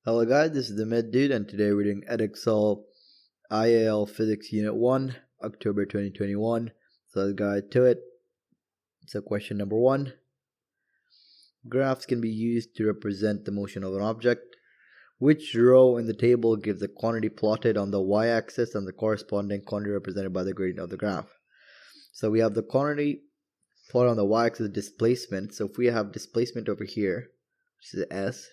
Hello guys, this is the Med Dude, and today we're doing Edexcel IAL Physics Unit 1, October 2021. So let's go to it. So question number 1. Graphs can be used to represent the motion of an object. Which row in the table gives the quantity plotted on the y-axis and the corresponding quantity represented by the gradient of the graph? So we have the quantity plotted on the y-axis displacement. So if we have displacement over here, which is S,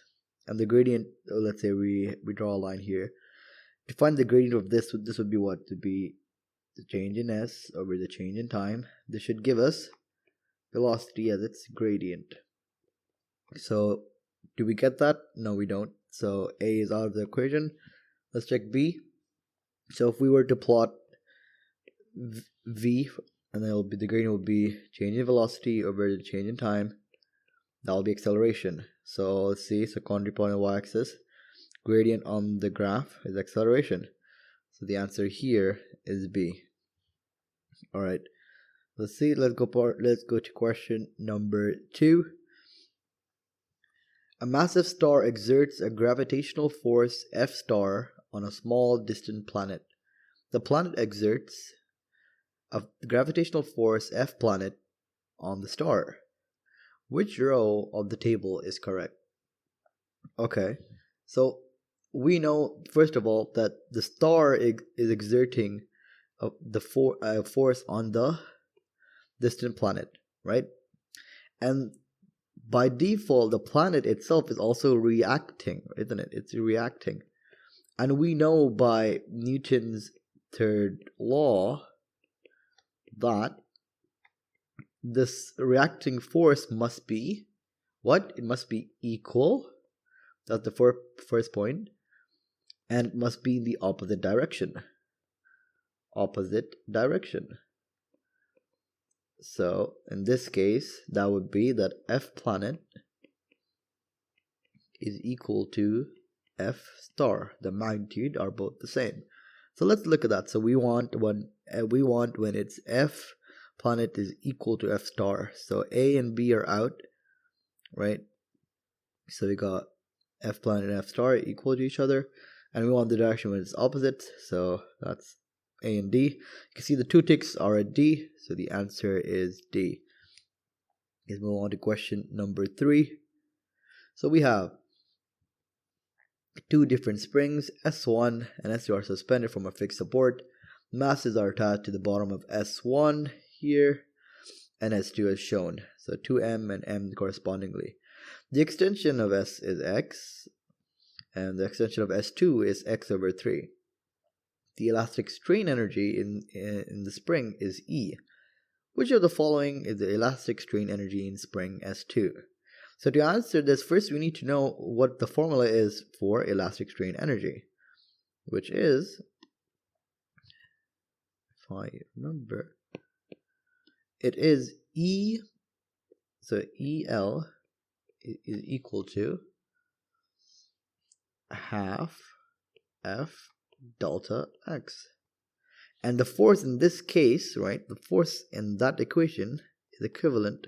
and the gradient, let's say we draw a line here. To find the gradient of this would be what? To be the change in S over the change in time. This should give us velocity as its gradient. So do we get that? No, we don't. So A is out of the equation. Let's check B. So if we were to plot V, and then the gradient will be change in velocity over the change in time. That will be acceleration. So let's see. So quantity plot on the y-axis, gradient on the graph is acceleration. So the answer here is B. All right. Let's see. Let's go to question number 2. A massive star exerts a gravitational force F star on a small distant planet. The planet exerts a gravitational force F planet on the star. Which row of the table is correct? Okay, so we know first of all that the star is exerting the force on the distant planet, right? And by default, the planet itself is also reacting, isn't it? It's reacting. And we know by Newton's third law that this reacting force must be what? It must be equal. That's the first point. And it must be in the opposite direction. Opposite direction. So in this case, that would be that F planet is equal to F star. The magnitude are both the same. So let's look at that. So we want when it's F planet is equal to F star. So A and B are out, right? So we got F planet and F star equal to each other, and we want the direction when it's opposite. So that's A and D. You can see the 2 ticks are at D, so the answer is D. Let's move on to question number 3. So we have 2 different springs, S1 and S2 are suspended from a fixed support. Masses are attached to the bottom of S1 here, and S2 as shown. So 2m and m correspondingly. The extension of S is x, and the extension of S2 is x over 3. The elastic strain energy in the spring is E. Which of the following is the elastic strain energy in spring S2? So to answer this, first we need to know what the formula is for elastic strain energy, which is, if I remember, it is E, so EL is equal to half F delta X. And the force in this case, right, the force in that equation is equivalent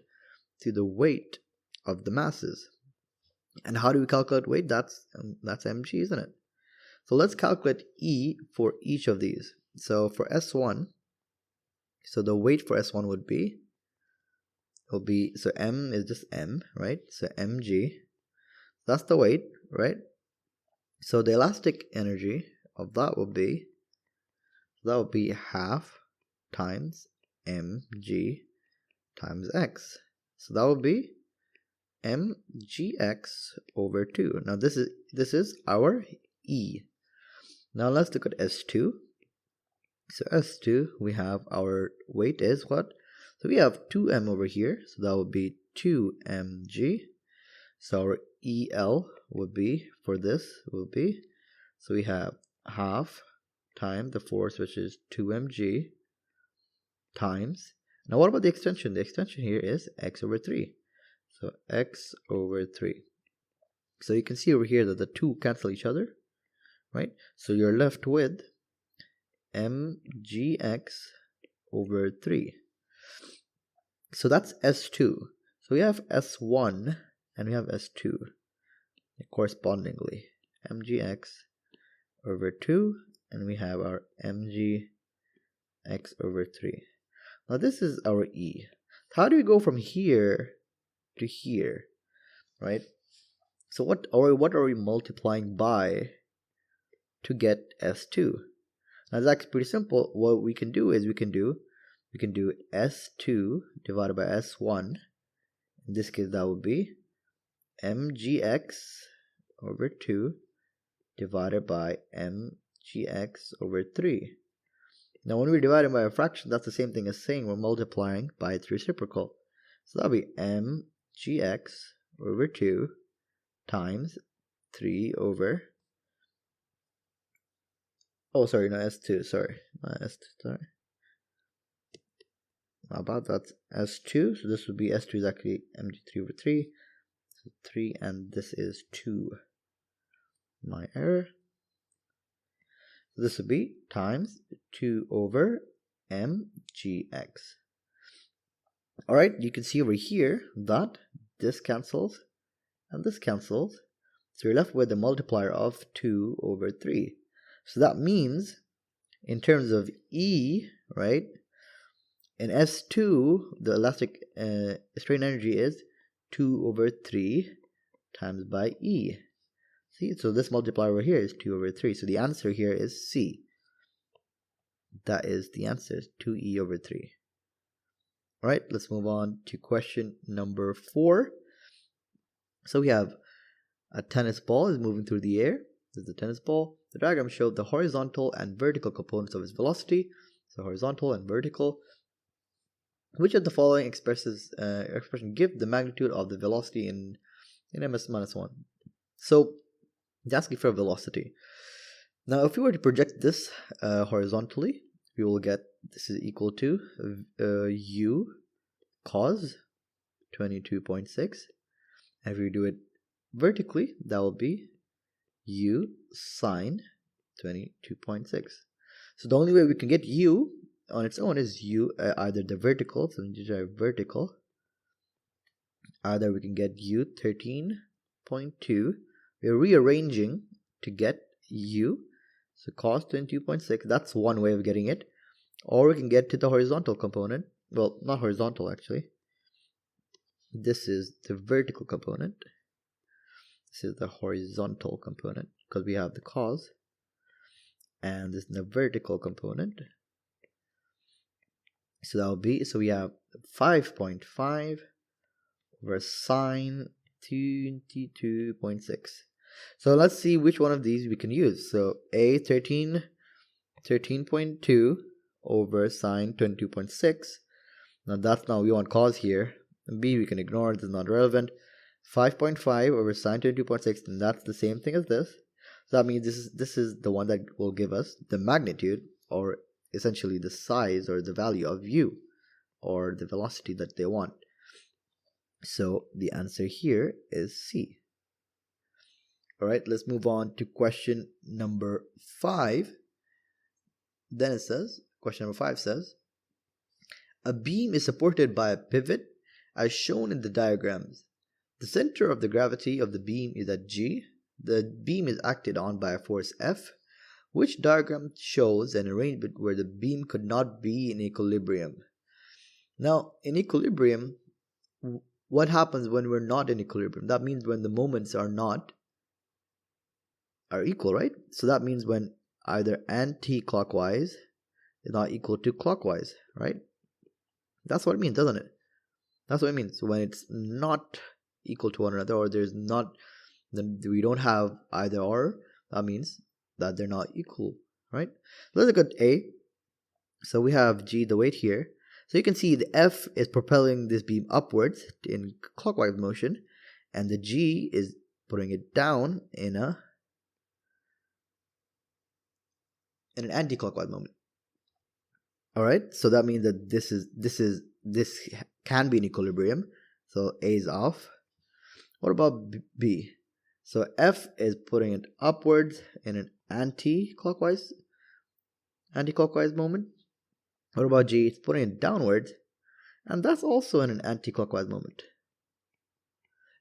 to the weight of the masses. And how do we calculate weight? That's mg, isn't it? So let's calculate E for each of these. So for S1, so the weight for S1 would be, so m is just m, right? So mg, that's the weight, right? So the elastic energy of that would be, half times mg times x. So that would be mgx over 2. Now this is our E. Now let's look at S2. So S2, we have our weight is what? So we have 2m over here, so that would be 2mg. So our EL would be, for this, will be, so we have half times the force, which is 2mg, times, now what about the extension? The extension here is x over 3. So x over 3. So you can see over here that the 2 cancel each other, right? So you're left with mgx over 3. So that's S2. So we have S1 and we have S2 correspondingly. mgx over 2, and we have our mgx over 3. Now this is our E. How do we go from here to here, right? So what are we multiplying by to get S2? Now that's actually pretty simple. What we can do is we can do S2 divided by S1. In this case, that would be mgx over 2 divided by mgx over 3. Now when we're dividing by a fraction, that's the same thing as saying we're multiplying by its reciprocal. So that'll be mgx over 2 times 3 over, oh sorry, no, S2, sorry, not S2, sorry. How about that, S2, so this would be, S2 is actually mg3 over 3, so 3, and this is 2, my error. So this would be times 2 over mgx. Alright, you can see over here that this cancels and this cancels, so you're left with the multiplier of 2 over 3. So that means, in terms of E, right, in S2, the elastic strain energy is 2 over 3 times by E. See, so this multiplier over here is 2 over 3. So the answer here is C. That is the answer, 2E over 3. Alright, let's move on to question number 4. So we have a tennis ball is moving through the air. This is the tennis ball. The diagram showed the horizontal and vertical components of its velocity. So horizontal and vertical. Which of the following expression give the magnitude of the velocity in ms minus 1? So it's asking for velocity. Now if we were to project this horizontally, we will get this is equal to u cos 22.6. And if we do it vertically, that will be u sine 22.6. So the only way we can get u on its own is u either the vertical, so we try vertical, either we can get u 13.2. We're rearranging to get u, so cos 22.6, that's one way of getting it. Or we can get to the horizontal component, well, not horizontal actually, this is the vertical component, this is the horizontal component, because we have the cos, and this is the vertical component. So that will be, so we have 5.5 over sine 22.6. So let's see which one of these we can use. So A 13.2 over sine 22.6. Now that's not, we want cos here. And B we can ignore, this is not relevant. 5.5 over sine 22.6, and that's the same thing as this. So that means this is the one that will give us the magnitude, or essentially the size or the value of u, or the velocity that they want. So the answer here is C. Alright, let's move on to question number 5. Then it says, question number 5 says, a beam is supported by a pivot as shown in the diagrams. The center of the gravity of the beam is at G. The beam is acted on by a force F. Which diagram shows an arrangement where the beam could not be in equilibrium? Now, in equilibrium, what happens when we're not in equilibrium? That means when the moments are equal, right? So that means when either anti-clockwise is not equal to clockwise, right? That's what it means, doesn't it? That's what it means. So when it's not equal to one another, or there's not, then we don't have either or, that means that they're not equal, right? Let's look at A. So we have G, the weight here. So you can see the F is propelling this beam upwards in clockwise motion, and the G is putting it down in an anti-clockwise moment. All right, so that means that this can be in equilibrium. So A is off. What about B? So F is putting it upwards in an anti-clockwise moment. What about G? It's putting it downwards, and that's also in an anti-clockwise moment.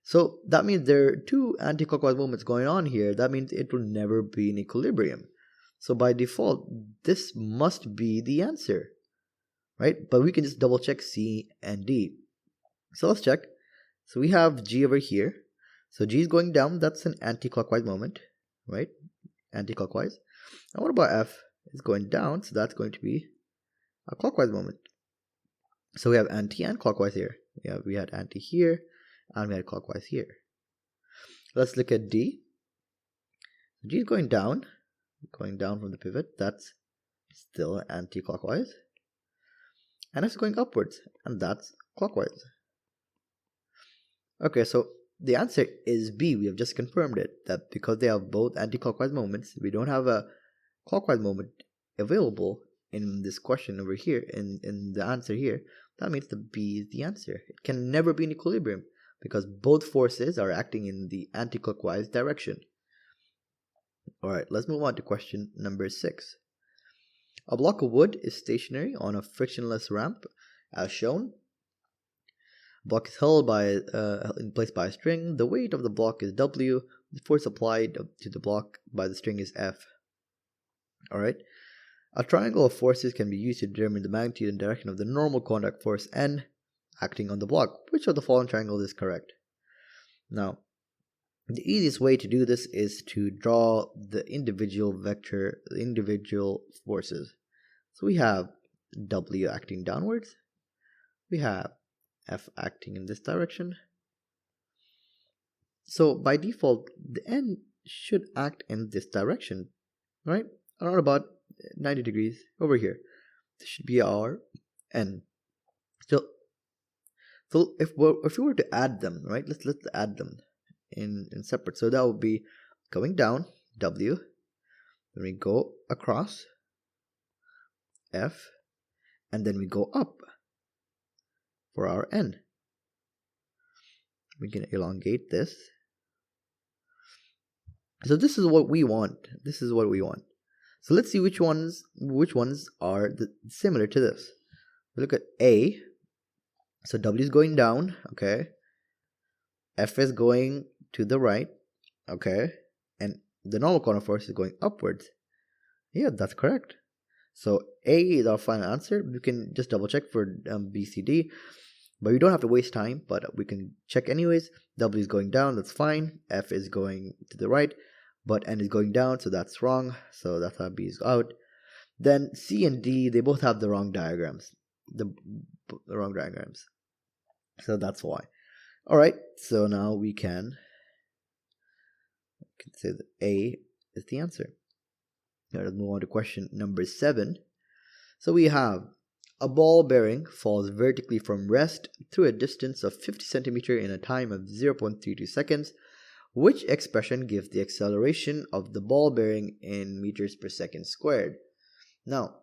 So that means there are two anti-clockwise movements going on here. That means it will never be in equilibrium. So by default, this must be the answer, right? But we can just double check C and D. So let's check. So we have G over here. So G is going down. That's an anti-clockwise moment, right? Anti-clockwise. And what about F? It's going down. So that's going to be a clockwise moment. So we have anti and clockwise here. We had anti here and we had clockwise here. Let's look at D. G is going down from the pivot. That's still anti-clockwise. And F is going upwards, and that's clockwise. Okay, so the answer is B. We have just confirmed it, that because they have both anti-clockwise moments, we don't have a clockwise moment available in this question over here, in the answer here. That means the B is the answer. It can never be in equilibrium because both forces are acting in the anti-clockwise direction. Alright, let's move on to question number 6. A block of wood is stationary on a frictionless ramp as shown. Block is held in place by a string. The weight of the block is W. The force applied to the block by the string is F. Alright. A triangle of forces can be used to determine the magnitude and direction of the normal contact force N acting on the block. Which of the following triangles is correct? Now, the easiest way to do this is to draw the individual forces. So we have W acting downwards. We have F acting in this direction. So by default, the N should act in this direction, right? Around about 90 degrees over here. This should be our N. So if we were to add them, right? Let's add them in separate. So that would be going down W, then we go across F, and then we go up for our N. We can elongate this. So this is what we want. So let's see which ones are similar to this. We look at A. So W is going down, okay. F is going to the right, okay. And the normal corner force is going upwards. Yeah, that's correct. So A is our final answer. We can just double check for B, C, D. But we don't have to waste time, but we can check anyways. W is going down, that's fine. F is going to the right, but N is going down, so that's wrong. So that's how B is out. Then C and D, they both have the wrong diagrams. The wrong diagrams. So that's why. Alright, so now we can say that A is the answer. Now let's move on to question number 7. So we have a ball bearing falls vertically from rest through a distance of 50 centimeters in a time of 0.32 seconds. Which expression gives the acceleration of the ball bearing in meters per second squared? Now,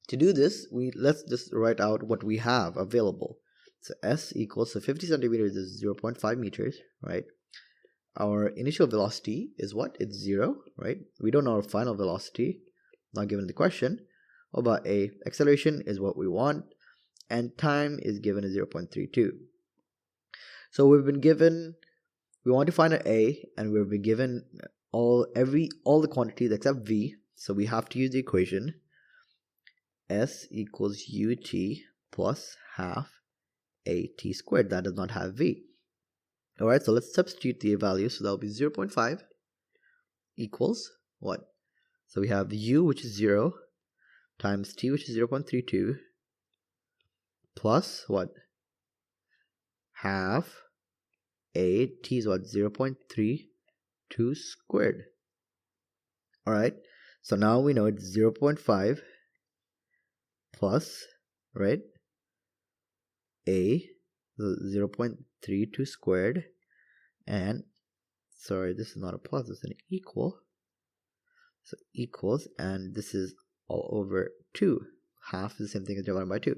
to do this, let's just write out what we have available. So S equals, so 50 centimeters is 0.5 meters, right? Our initial velocity is what? It's 0, right? We don't know our final velocity, not given the question. What about A? Acceleration is what we want, and time is given as 0.32. So we've been given, we want to find an A, and we've been given all the quantities except V. So we have to use the equation S equals UT plus half AT squared. That does not have V. Alright, so let's substitute the value. So that will be 0.5 equals what? So we have U, which is 0, times T, which is 0.32, plus what? Half A, T is what? 0.32 squared. Alright, so now we know it's 0.5 plus, right? A, 0.32 squared, and sorry, this is not a plus, it's an equal. So equals, and this is all over 2. Half is the same thing as divided by 2.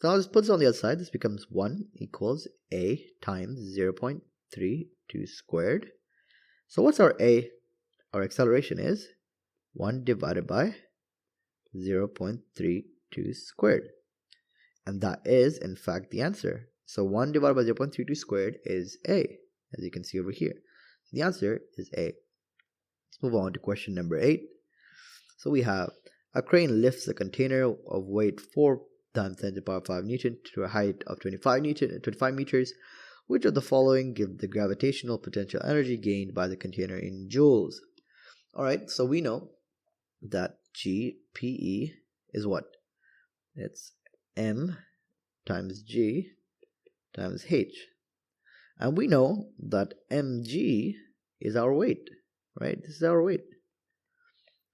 So I'll just put this on the other side. This becomes 1 equals A times 0.32 squared. So what's our A? Our acceleration is 1 divided by 0.32 squared. And that is, in fact, the answer. So 1 divided by 0.32 squared is A. as you can see over here. The answer is A. Let's move on to question number 8. So we have a crane lifts a container of weight 4 times 10 to the power 5 Newton to a height of 25 meters. Which of the following give the gravitational potential energy gained by the container in joules? Alright, so we know that GPE is what? It's M times G times H. And we know that mg is our weight, right? This is our weight.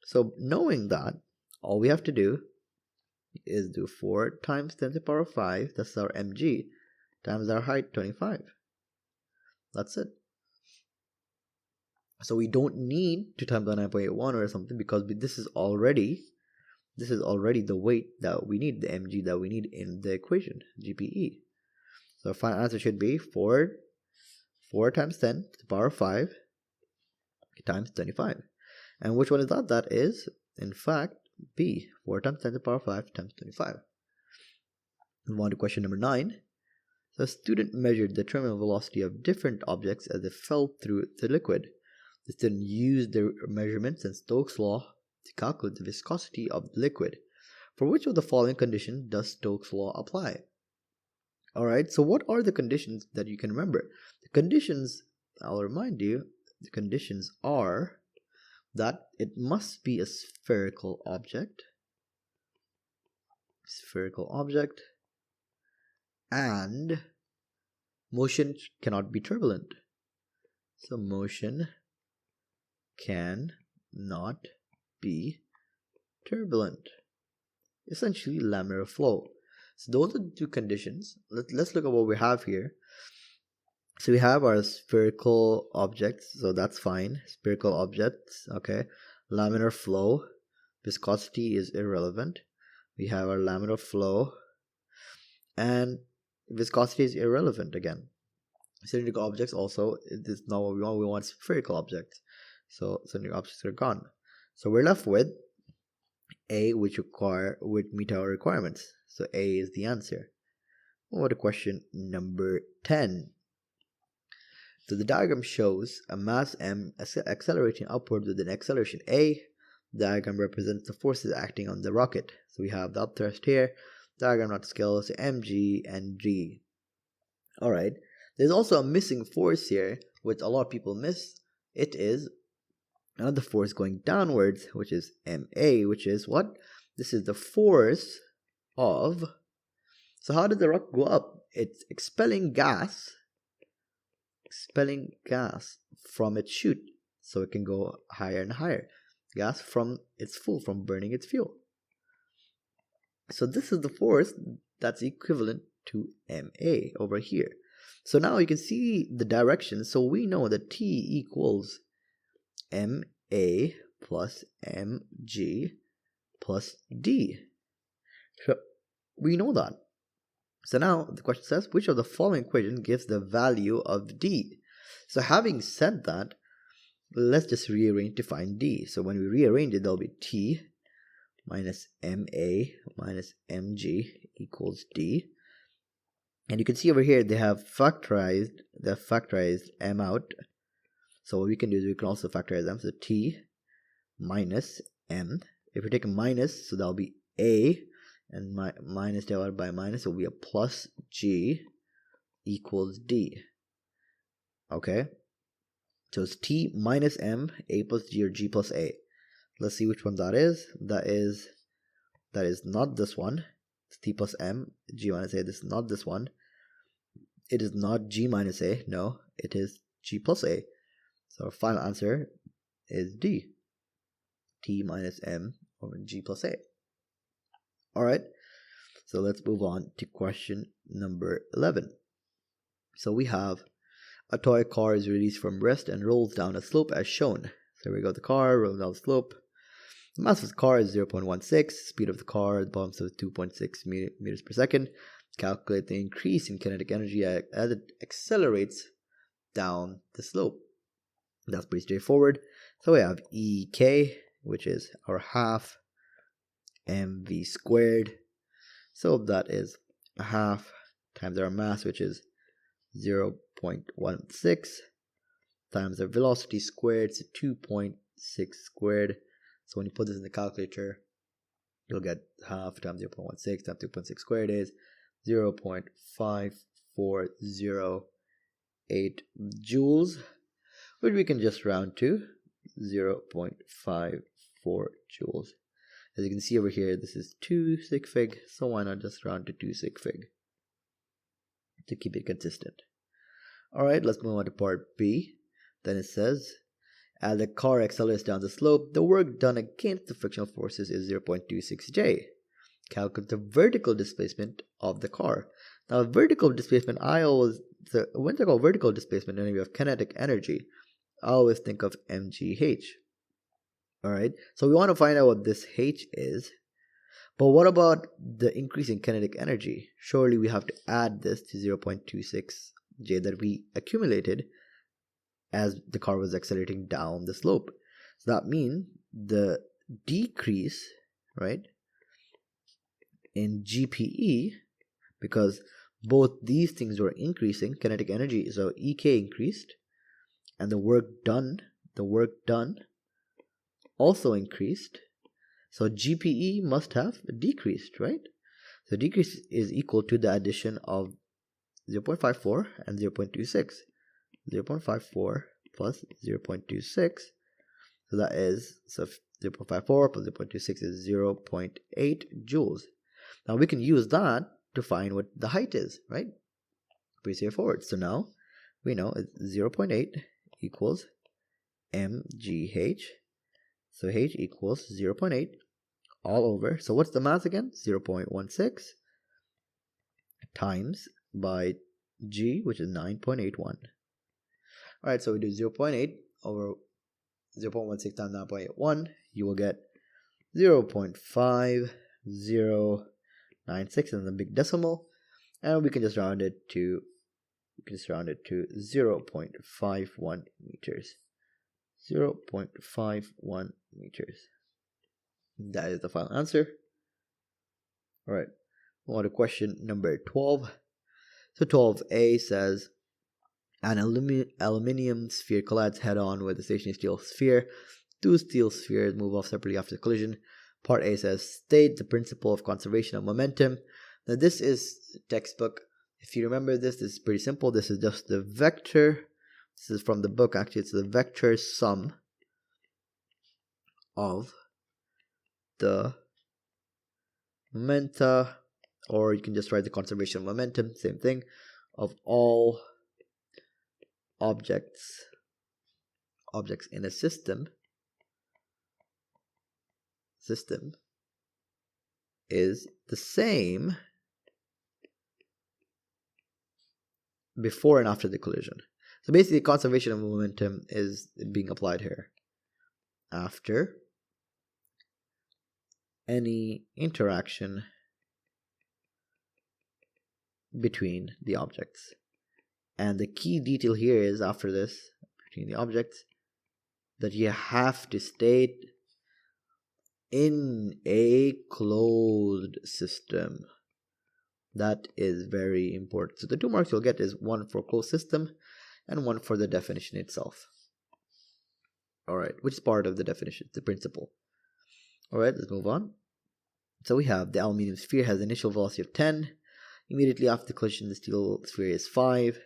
So knowing that, all we have to do is do 4 times 10 to the power 5, that's our mg, times our height, 25. That's it. So we don't need to times by 9.81 or something, because this is already the weight that we need, the mg that we need in the equation, GPE. So our final answer should be 4 times 10 to the power 5 times 25. And which one is that? That is, in fact, B. 4 times 10 to the power 5 times 25. Move on to question number 9. So a student measured the terminal velocity of different objects as they fell through the liquid. The student used the measurements and Stokes' law to calculate the viscosity of the liquid. For which of the following conditions does Stokes' law apply? Alright, so what are the conditions that you can remember? The conditions, I'll remind you, the conditions are that it must be a spherical object, and motion cannot be turbulent. So motion cannot be turbulent. Essentially laminar flow. So those are the two conditions. Let's look at what we have here. So we have our spherical objects, so that's fine. Spherical objects, okay. Laminar flow, viscosity is irrelevant. We have our laminar flow, and viscosity is irrelevant again. Cylindrical objects also, this is not what we want. We want spherical objects. So cylindrical objects are gone. So we're left with A, which meet our requirements. So A is the answer. What to question number 10. So the diagram shows a mass m accelerating upward with an acceleration a. The diagram represents the forces acting on the rocket. So we have the upthrust here. Diagram not scale, so mg and g. Alright. There's also a missing force here, which a lot of people miss. It is another force going downwards, which is ma, which is what? This is the force of... So how did the rocket go up? It's expelling gas from its chute, so it can go higher and higher. Gas from burning its fuel. So this is the force that's equivalent to ma over here. So now you can see the direction. So we know that T equals ma plus mg plus d. So we know that. So now the question says, which of the following equation gives the value of d? So having said that, let's just rearrange to find d. So when we rearrange it, there'll be T minus ma minus mg equals d. And you can see over here they have factorized m out. So what we can do is we can also factorize them. So T minus m. If we take a minus, so that'll be a, and minus divided by minus, so we have plus g equals d. Okay, so it's T minus m, a plus g, or g plus a. Let's see which one that is. That is not this one. It's T plus m, g minus a. This is not this one. It is not g minus a. No, it is g plus a. So our final answer is D. T minus m over g plus a. Alright, so let's move on to question number 11. So we have a toy car is released from rest and rolls down a slope as shown. So here we go, the car rolling down the slope. The mass of the car is 0.16, speed of the car at the bottom is 2.6 meters per second. Calculate the increase in kinetic energy as it accelerates down the slope. That's pretty straightforward. So we have EK, which is our half mv squared. So that is a half times our mass, which is 0.16 0.16 times the velocity squared, so 2.6 squared. So when you put this in the calculator, you'll get half times 0.16 times 2.6 squared is 0.5408 joules, which we can just round to 0.54 joules. As you can see over here, this is 2 sig fig, so why not just round to 2 sig fig to keep it consistent. Alright, let's move on to part B. Then it says, as the car accelerates down the slope, the work done against the frictional forces is 0.26 J. Calculate the vertical displacement of the car. Now, vertical displacement, when I call vertical displacement and we have kinetic energy, I always think of mgh. Alright, so we want to find out what this h is. But what about the increase in kinetic energy? Surely we have to add this to 0.26 J that we accumulated as the car was accelerating down the slope. So that means the decrease, right, in GPE, because both these things were increasing, kinetic energy, so EK increased, and the work done also increased. So GPE must have decreased, right? So decrease is equal to the addition of 0.54 and 0.26. 0.54 plus 0.26, so that is 0.54 plus 0.26 is 0.8 joules. Now we can use that to find what the height is, right? Pretty straightforward. So now we know it's 0.8 equals mgh. So h equals 0.8 all over. So what's the mass again? 0.16 times by g, which is 9.81. Alright, so we do 0.8 over 0.16 times 9.81. You will get 0.5096 in the big decimal, and we can just round it to 0.51 meters. 0.51 meters. That is the final answer. Alright, on to question number 12. So 12a says, an aluminium sphere collides head-on with a stationary steel sphere. Two steel spheres move off separately after the collision. Part A says, state the principle of conservation of momentum. Now this is textbook. If you remember this is pretty simple. This is just the vector. This is from the book actually. It's the vector sum of the momenta, or you can just write the conservation of momentum, same thing, of all objects in a system is the same before and after the collision. So basically conservation of momentum is being applied here after any interaction between the objects. And the key detail here is after this, between the objects, that you have to state in a closed system. That is very important. So the 2 marks you'll get is 1 for closed system and 1 for the definition itself. Alright, which is part of the definition, the principle. Alright, let's move on. So we have the aluminium sphere has initial velocity of 10. Immediately after the collision, the steel sphere is 5.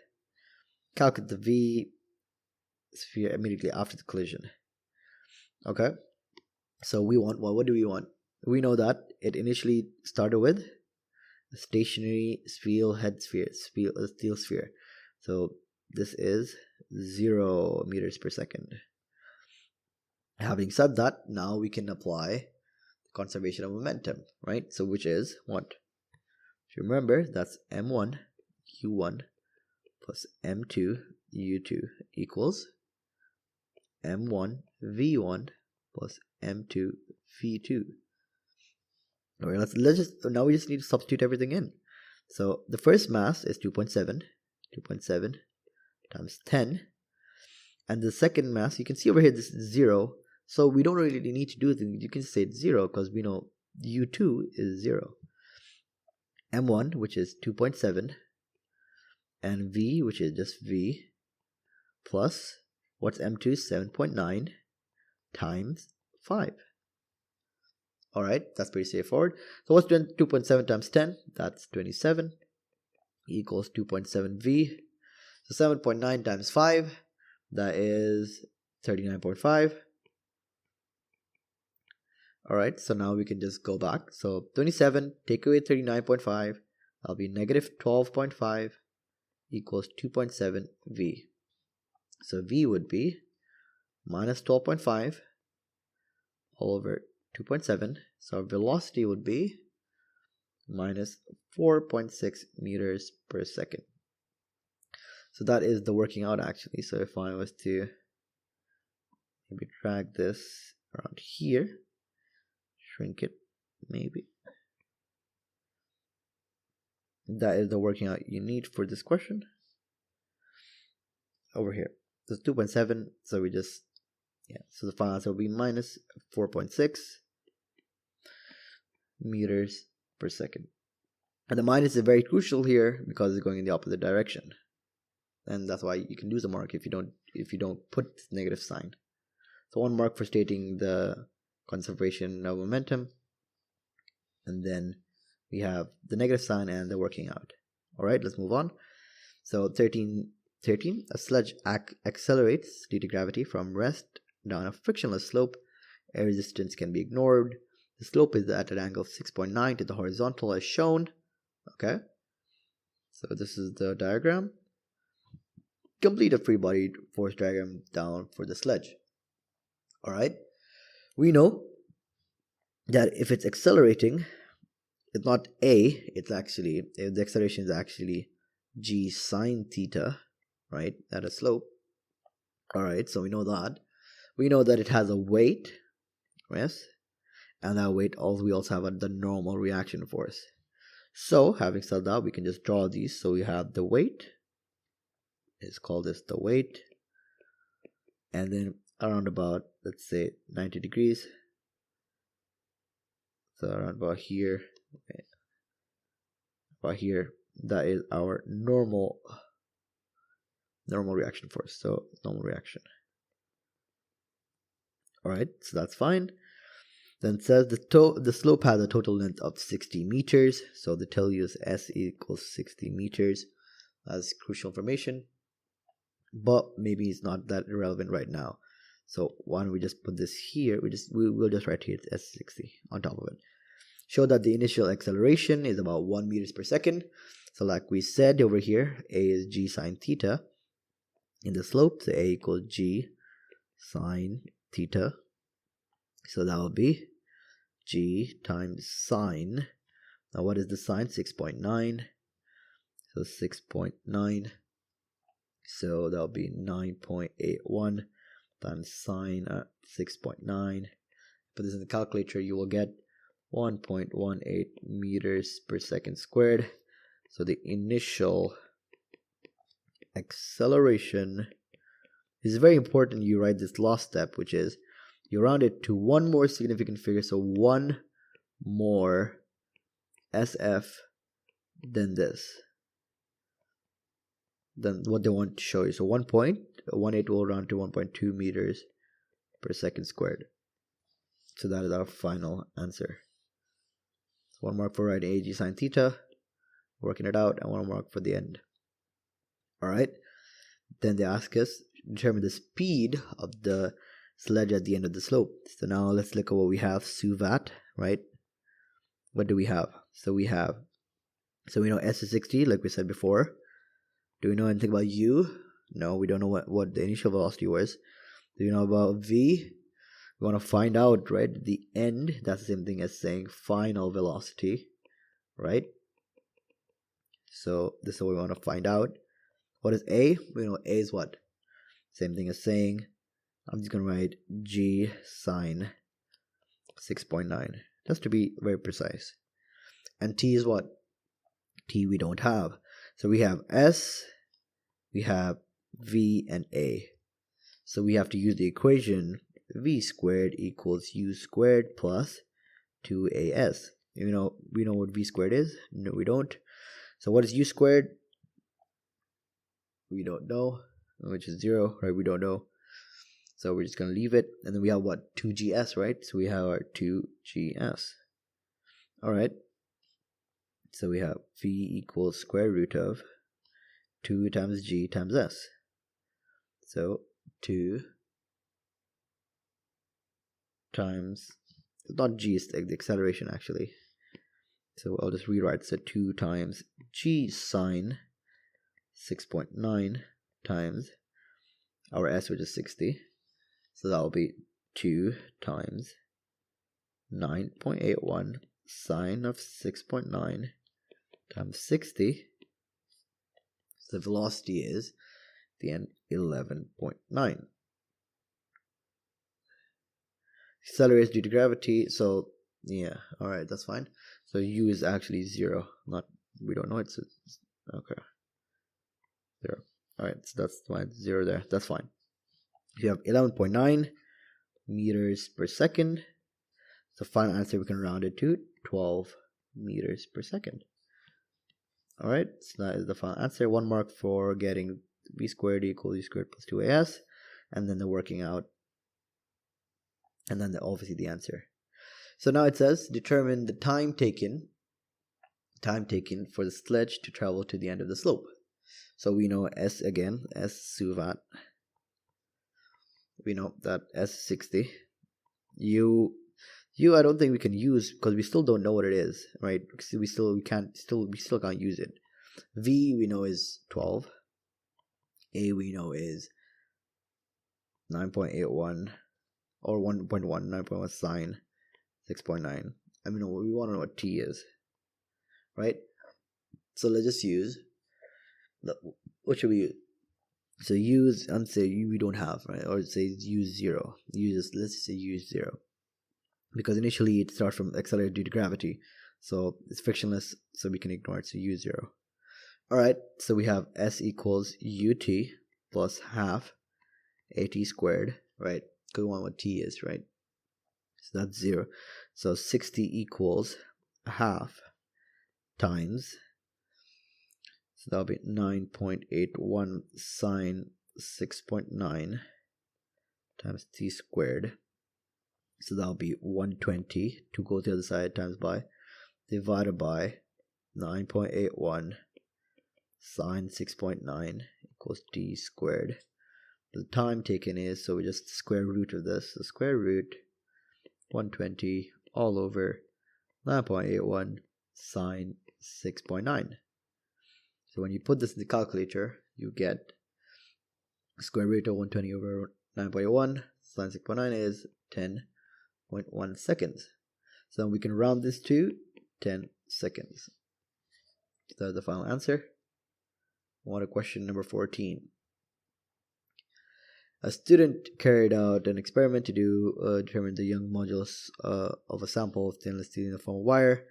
Calculate the V sphere immediately after the collision. Okay, so we want, well, what do we want? We know that it initially started with a stationary steel sphere. So this is 0 meters per second. Having said that, now we can apply conservation of momentum, right? So which is what? If you remember, that's m1 u1 plus m2 u2 equals m1 v1 plus m2 v2. All right, now we just need to substitute everything in. So the first mass is 2.7 times 10, and the second mass, you can see over here this is 0. So we don't really need to do anything. You can say it's 0 because we know u2 is 0. m1, which is 2.7, and V, which is just V, plus, what's M2? 7.9 times 5. Alright, that's pretty straightforward. So what's 2.7 times 10? That's 27, equals 2.7 V. So 7.9 times 5, that is 39.5. Alright, so now we can just go back. So 27, take away 39.5, that'll be negative 12.5 equals 2.7 V. So V would be minus 12.5 all over 2.7. So our velocity would be minus 4.6 meters per second. So that is the working out actually. So if I was to maybe drag this around here, shrink it maybe, that is the working out you need for this question. Over here, so it's 2.7, so we just, so the final answer will be minus 4.6 meters per second. And the minus is very crucial here because it's going in the opposite direction, and that's why you can lose a mark if you don't put this negative sign. So 1 mark for stating the conservation of momentum, and then we have the negative sign and the working out. Alright, let's move on. So 13, a sledge accelerates due to gravity from rest down a frictionless slope. Air resistance can be ignored. The slope is at an angle of 6.9 to the horizontal as shown. Okay, so this is the diagram. Complete a free body force diagram down for the sledge. Alright, we know that if it's accelerating, it's not A, it's actually, the acceleration is actually G sine theta, right, at a slope. Alright, so we know that. We know that it has a weight, yes, and that weight we also have the normal reaction force. So having said that, we can just draw these. So we have the weight, let's call this the weight, and then around about, let's say 90 degrees, so around about here, okay, about here, that is our normal reaction force. So normal reaction. Alright, so that's fine. Then it says the slope has a total length of 60 meters. So the tell you is S equals 60 meters. That's crucial information, but maybe it's not that relevant right now. So why don't we just put this here? We'll just write here it's S60 on top of it. Show that the initial acceleration is about 1 meters per second. So like we said over here, A is G sine theta in the slope. So A equals G sine theta. So that will be G times sine. Now what is the sine? 6.9. So 6.9. So that will be 9.81 times sine 6.9. Put this in the calculator, you will get 1.18 meters per second squared. So the initial acceleration is very important. You write this last step, which is you round it to one more significant figure, so one more SF than this, than what they want to show you. So 1.18 will round to 1.2 meters per second squared. So that is our final answer. So 1 mark for writing AG sine theta, working it out, and 1 mark for the end. Alright, then they ask us determine the speed of the sledge at the end of the slope. So now let's look at what we have. Suvat, right? What do we have? So we know S is 60, like we said before. Do we know anything about U? No, we don't know what the initial velocity was. Do you know about V? We want to find out, right? The end, that's the same thing as saying final velocity, right? So this is what we want to find out. What is A? We know A is what? Same thing as saying, I'm just going to write G sine 6.9, just to be very precise. And T is what? T we don't have. So we have S, we have V, and A. So we have to use the equation V squared equals U squared plus 2AS. We know what V squared is? No, we don't. So what is U squared? we don't know, which is 0, right? We don't know. So we're just going to leave it. And then we have what? 2gs, right? So we have our 2gs. All right. So we have v equals square root of 2 times g times s. So 2 times, not g is the acceleration actually. So I'll just rewrite. So 2 times g sine 6.9 times our s, which is 60. So that will be 2 times 9.81 sine of 6.9 times 60. So the velocity is the end 11.9. Accelerates due to gravity. So yeah, all right, that's fine. So u is actually 0. Not, we don't know it's okay. 0. All right, so that's fine. 0 there. That's fine. You have 11.9 meters per second. So final answer, we can round it to 12 meters per second. All right, so that is the final answer. 1 mark for getting v squared equals u squared plus 2as, and then the working out, and then obviously the answer. So now it says determine the time taken for the sledge to travel to the end of the slope. So we know s again, s suvat. We know that s is 60. U I don't think we can use because we still don't know what it is, right? We still can't use it. V we know is 12. A we know is 9.81 or 1.1, 9.1 sine 6.9. I mean, we want to know what t is, right? So let's just use what should we use? So use, and say we don't have, right? Or say use 0. Let's say use 0. Because initially it starts from accelerated due to gravity, so it's frictionless, so we can ignore it. So u 0. All right, so we have s equals ut plus half at squared, right? Because we want what t is, right? So that's 0. So 60 equals half times, so that'll be 9.81 sine 6.9 times t squared. So that'll be 120 to go to the other side times by, divided by 9.81 sine 6.9 equals t squared. The time taken is, so we just square root of this. So square root 120 all over 9.81 sine 6.9. So when you put this in the calculator, you get square root of 120 over 9.81 sine 6.9 is 10.1 seconds. So we can round this to 10 seconds. So that's the final answer. On to question number 14. A student carried out an experiment to determine the Young modulus of a sample of stainless steel in the form of wire.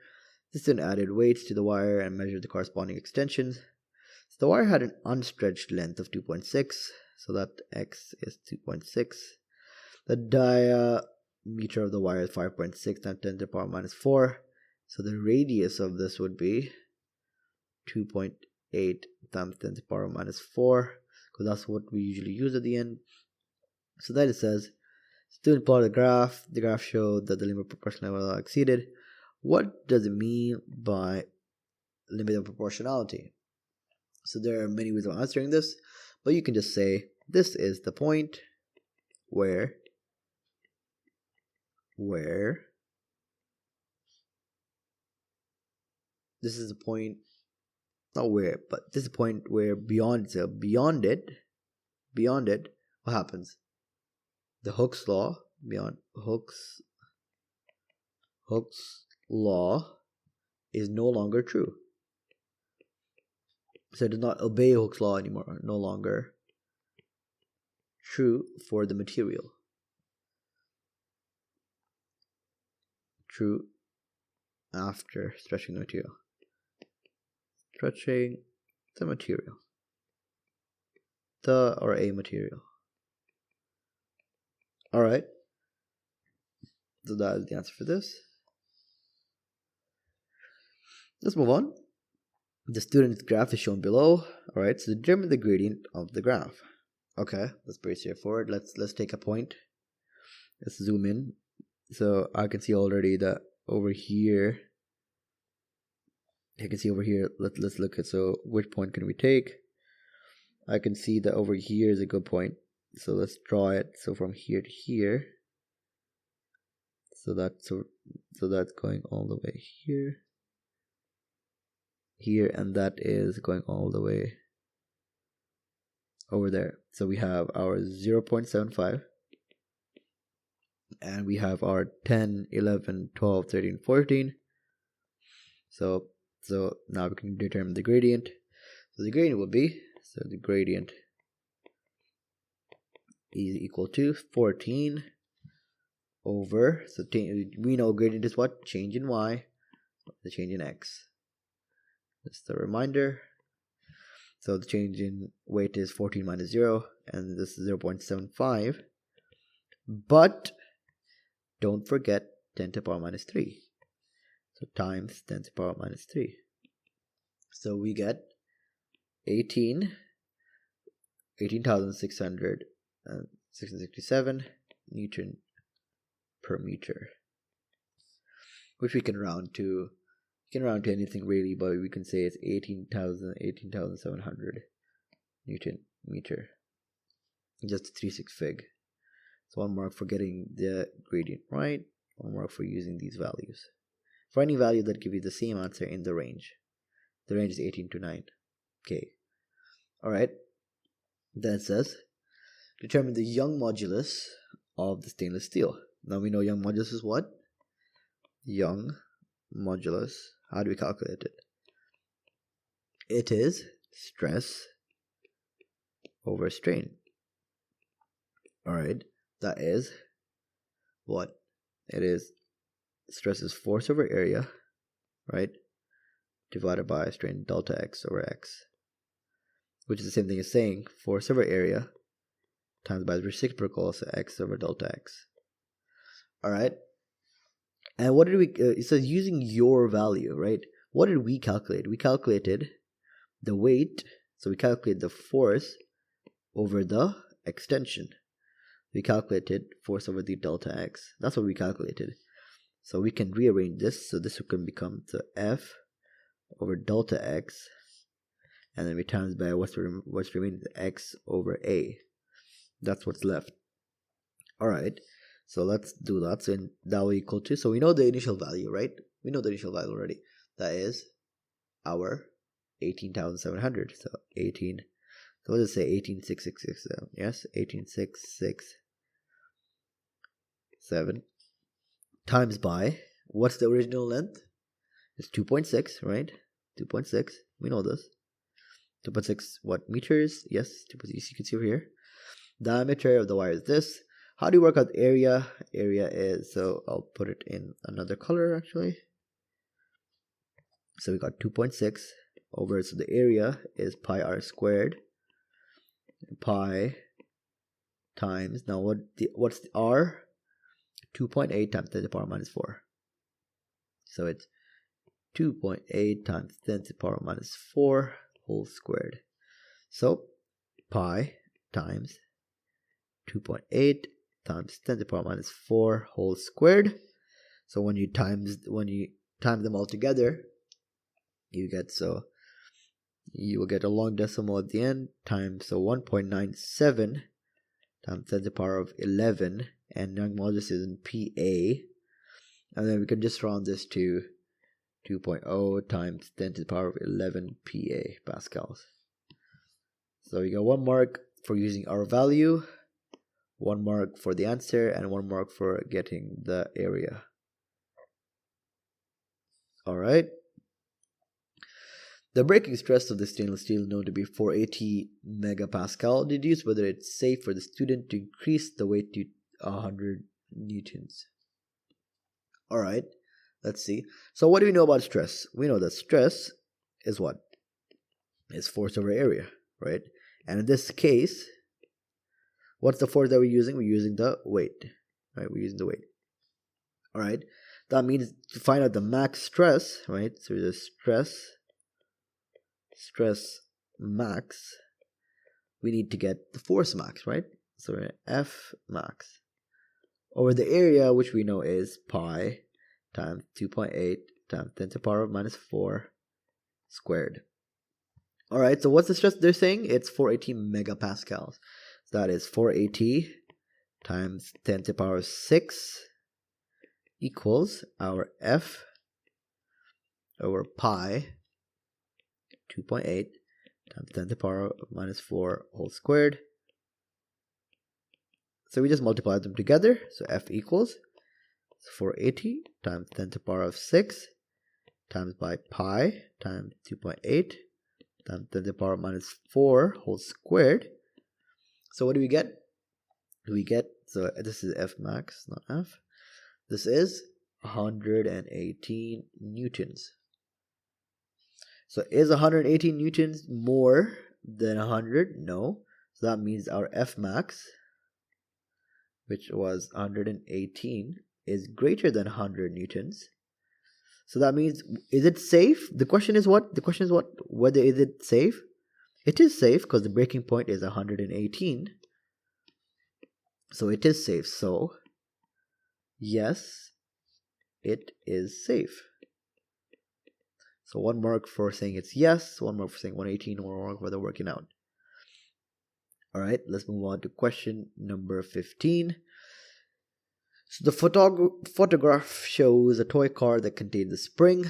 The student added weights to the wire and measured the corresponding extensions. So the wire had an unstretched length of 2.6, so that x is 2.6. The diameter of the wire is 5.6 times 10 to the power minus 4. So the radius of this would be 2.8 times 10 to the power minus 4, because that's what we usually use at the end. So then it says, student plotted a graph. The graph showed that the limit of proportionality was exceeded. What does it mean by limit of proportionality? So there are many ways of answering this, but you can just say this is the point where this is the point, not where, but this is the point where beyond it, what happens? The Hooke's law, beyond Hooke's law is no longer true. So it does not obey Hooke's law anymore, no longer true for the material. True after stretching the material. Stretching the material. The or a material. Alright. So that is the answer for this. Let's move on. The student's graph is shown below. All right, so determine the gradient of the graph. Okay, that's pretty straightforward. Let's take a point. Let's zoom in. So I can see already that over here. You can see over here. Let's look at, so which point can we take? I can see that over here is a good point. So let's draw it. So from here to here. So that's going all the way here, and that is going all the way over there. So we have our 0.75, and we have our 10, 11, 12, 13, 14. So now we can determine the gradient. So the gradient will be, so the gradient is equal to 14 over, so we know gradient is what? Change in y, the change in x. Just a reminder. So the change in weight is 14 minus 0, and this is 0.75. But don't forget 10 to the power minus 3. So times 10 to the power minus 3. So we get 18,667 Newton per meter, which we can round to. You can round to anything really, but we can say it's 18,700 Newton meter. Just a 3/6 fig. So 1 mark for getting the gradient right, 1 mark for using these values. For any value that gives you the same answer in the range. The range is 18 to 9. Okay. Alright. Then it says, determine the Young modulus of the stainless steel. Now we know Young modulus is what? Young modulus. How do we calculate it? It is stress over strain. Alright. That is what? It is stress is force over area, right? Divided by strain delta x over x. Which is the same thing as saying force over area times by the reciprocal, so x over delta x. Alright. And what did we, it says using your value, right? What did we calculate? We calculated the weight, so we calculated the force over the extension. We calculated force over the delta x. That's what we calculated. So we can rearrange this, so this can become the F over delta x, and then we times by what's remaining, the x over a. That's what's left. Alright. So let's do that. So that will equal to, so we know the initial value, right? We know the initial value already. That is our 18,700. So 18, so let's say 18,667. Yes, 18,667 times by, what's the original length? It's 2.6, right? 2.6. We know this. 2.6 what meters? Yes, 2.6. You can see over here. Diameter of the wire is this. How do you work out area? Area is, so I'll put it in another color actually. So we got 2.6 over, so the area is pi r squared. Pi times, now what's the r? 2.8 times 10 to the power minus 4. So it's 2.8 times 10 to the power minus 4 whole squared. So pi times 2.8 times 10 to the power minus 4 whole squared. So when you time them all together, you get, so you will get a long decimal at the end, times, so 1.97 times 10 to the power of 11, and Young modulus is in PA, and then we can just round this to 2.0 times 10 to the power of 11 PA pascals. So we got 1 mark for using our value, 1 mark for the answer, and 1 mark for getting the area. Alright. The breaking stress of the stainless steel is known to be 480 megapascal. Deduce whether it's safe for the student to increase the weight to 100 newtons. Alright, let's see. So what do we know about stress? We know that stress is what? Is force over area, right? And in this case, what's the force that we're using? We're using the weight, right? We're using the weight. Alright, that means to find out the max stress, right? So the stress stress max, we need to get the force max, right? So we're going to F max over the area, which we know is pi times 2.8 times 10 to the power of minus 4 squared. All right, so what's the stress they're saying? It's 480 megapascals. So that is 480 times 10 to the power of 6 equals our F over pi 2.8 times 10 to the power of minus 4 whole squared. So we just multiply them together. So F equals 480 times 10 to the power of 6 times by pi times 2.8 times 10 to the power of minus 4 whole squared. So what do we get? We get, so this is F max, not F. This is 118 newtons. So is 118 newtons more than 100? No. So that means our F max, which was 118, is greater than 100 newtons. So that means, is it safe? The question is what? The question is what? Whether is it safe? It is safe because the breaking point is 118. So it is safe. So yes, it is safe. So 1 mark for saying it's yes, 1 mark for saying 118, 1 mark for the working out. All right, let's move on to question number 15. So the photograph shows a toy car that contains a spring,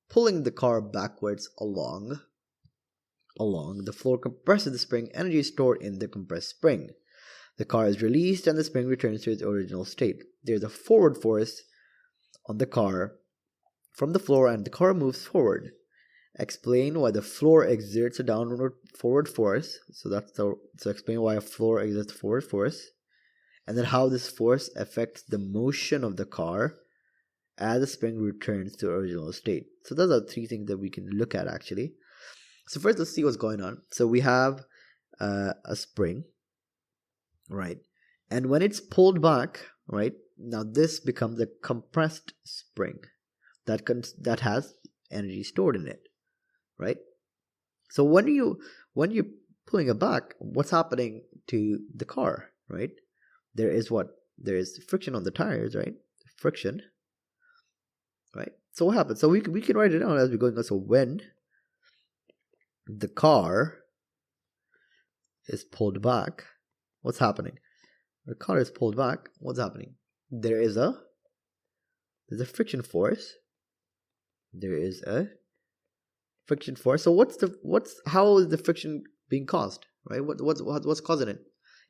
pulling the car backwards along the floor compresses the spring, energy is stored in the compressed spring. The car is released and the spring returns to its original state. There is a forward force on the car from the floor and the car moves forward. Explain why the floor exerts a downward forward force. So explain why a floor exerts a forward force. And then how this force affects the motion of the car as the spring returns to original state. So those are 3 things that we can look at actually. So first let's see what's going on. So we have a spring, right? And when it's pulled back, right, now this becomes a compressed spring that has energy stored in it, right? So when you're pulling it back, what's happening to the car, right? There is friction on the tires, right? Friction, right? So what happens? So we can write it down as we're going on. So when the car is pulled back, what's happening? The car is pulled back, what's happening? There's a friction force. There is a friction force. So how is the friction being caused, right? What's causing it?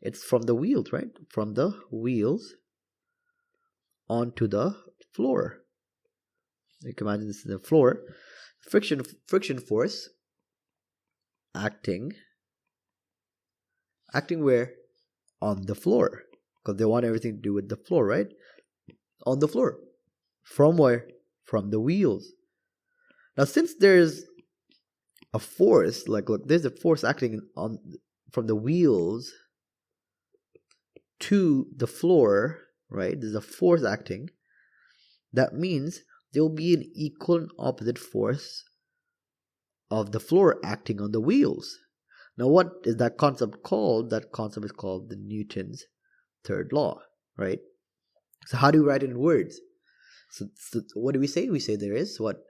It's from the wheels, right? From the wheels onto the floor. You can imagine this is the floor. Friction force acting where? On the floor. Because they want everything to do with the floor, right? On the floor. From where? From the wheels. Now since there's a force, look, there's a force acting from the wheels to the floor, right? There's a force acting. That means there will be an equal and opposite force of the floor acting on the wheels. Now what is that concept called? That concept is called the Newton's third law, right? So how do we write it in words? So what do we say? We say there is what?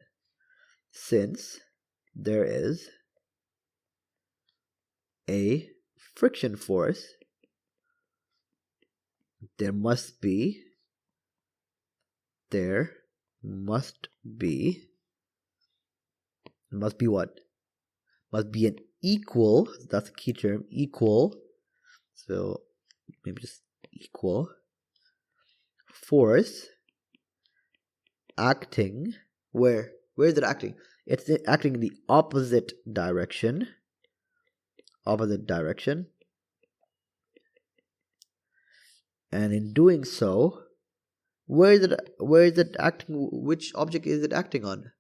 Since there is a friction force, there must be what? Must be an equal, that's a key term, equal, so maybe just equal force acting where is it acting? It's acting in the opposite direction. And in doing so, where is it acting? Which object is it acting on?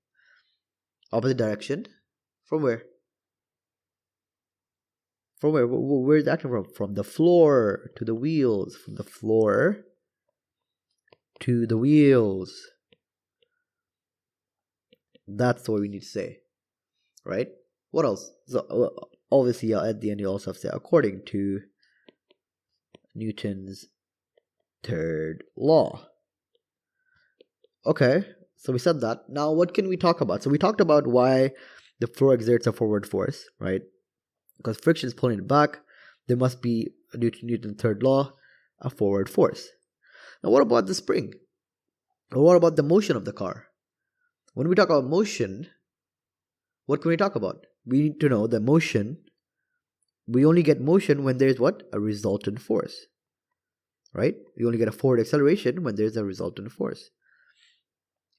Opposite direction. From where? Where is it acting from? From the floor to the wheels. From the floor to the wheels. That's what we need to say, right? What else? So obviously at the end you also have to say according to Newton's third law. Okay, so we said that. Now what can we talk about? So we talked about why the floor exerts a forward force, right? Because friction is pulling it back, there must be, due to Newton's third law, a forward force. Now what about the spring? Or what about the motion of the car? When we talk about motion, what can we talk about? We need to know the motion. We only get motion when there's what? A resultant force. Right? We only get a forward acceleration when there's a resultant force.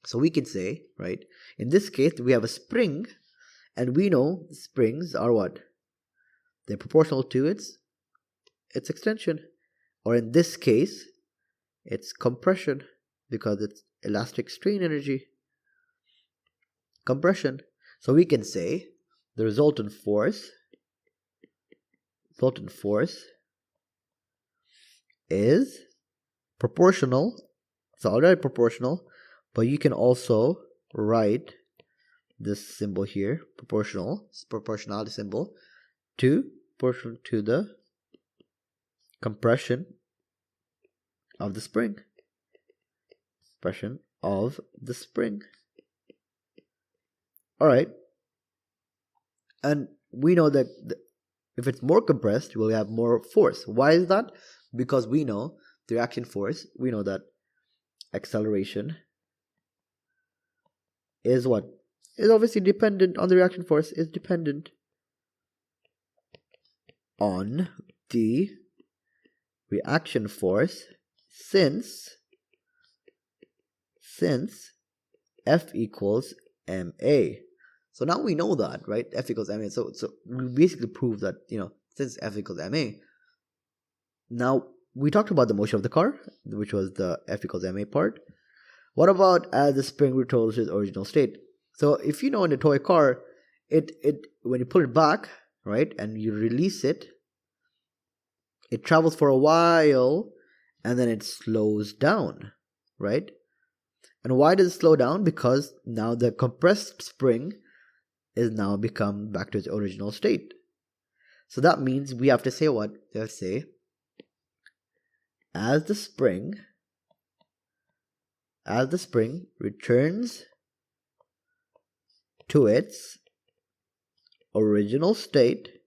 So we can say, right, in this case we have a spring, and we know springs are what? They're proportional to its extension. Or in this case, it's compression, because it's elastic strain energy. Compression. So we can say the resultant force is proportional. It's already proportional, but you can also write this symbol here, proportionality symbol, proportional to the compression of the spring. Alright. And we know that if it's more compressed, we'll have more force. Why is that? Because we know the reaction force, we know that acceleration is what? Is obviously dependent on the reaction force, is dependent on the reaction force since F equals ma. So now we know that, right? F equals ma. So we basically prove that, since F equals ma. Now we talked about the motion of the car, which was the F equals ma part. What about as the spring returns to its original state? So if you know in a toy car, it when you pull it back, right, and you release it, it travels for a while and then it slows down, right? And why does it slow down? Because now the compressed spring is now become back to its original state. So that means we have to say what? We have to say as the spring returns to its original state,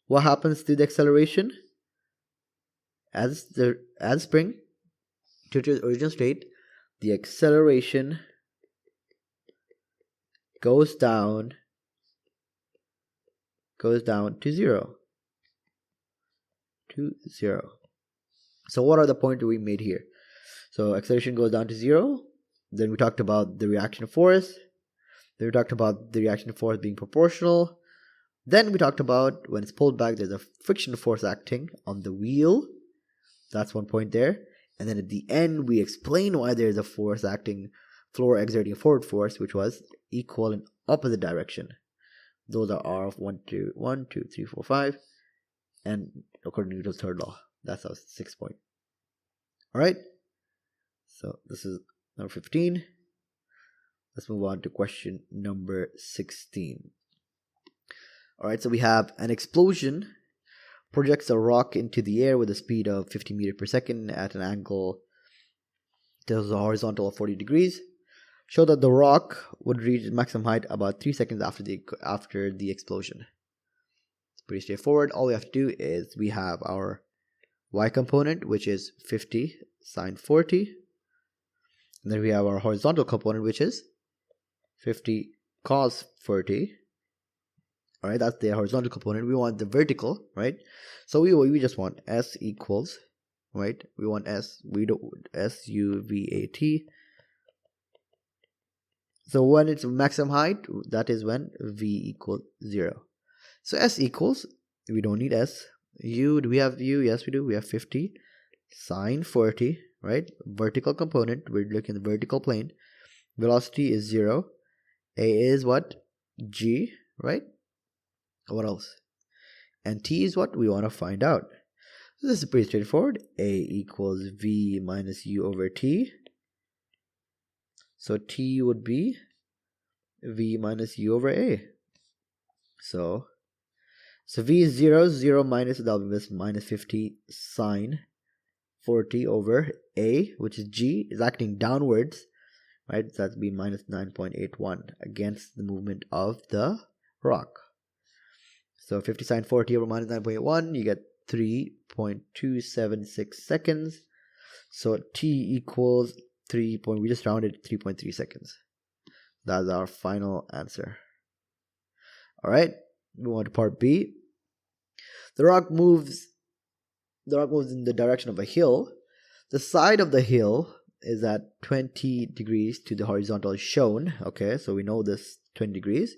what happens to the acceleration? As spring to its original state, the acceleration goes down to zero. So what are the points we made here? So acceleration goes down to zero. Then we talked about the reaction force. Then we talked about the reaction force being proportional. Then we talked about when it's pulled back, there's a friction force acting on the wheel. That's one point there. And then at the end, we explain why there's a force acting, floor exerting a forward force, which was equal in opposite direction. Those are R of 1, 2, 3, 4, 5. And according to Newton's third law, that's our 6th point. Alright, so this is number 15. Let's move on to question number 16. Alright, so we have an explosion projects a rock into the air with a speed of 50 meters per second at an angle to the horizontal of 40 degrees. Show that the rock would reach its maximum height about 3 seconds after the explosion. It's pretty straightforward. All we have to do is we have our y component, which is 50 sine 40. And then we have our horizontal component, which is 50 cos 40. Alright, that's the horizontal component. We want the vertical, right? So we just want S equals, right? We want we don't SUVAT. So when it's maximum height, that is when V equals 0. So S equals, we don't need S. U, do we have U? Yes, we do. We have 50 sine 40, right? Vertical component, we're looking at the vertical plane. Velocity is 0. A is what? G, right? What else? And T is what we want to find out. So this is pretty straightforward. A equals V minus U over T. So T would be V minus U over A. So V is 0, 0 minus, that'll be minus 50 sine 40 over A, which is G, is acting downwards, right? So that'd be minus 9.81 against the movement of the rock. So 50 sine 40 over minus 9.81, you get 3.276 seconds. So T equals we just rounded 3.3 seconds. That's our final answer. All right, move on to part B. The rock moves in the direction of a hill. The side of the hill is at 20 degrees to the horizontal shown. Okay, so we know this 20 degrees.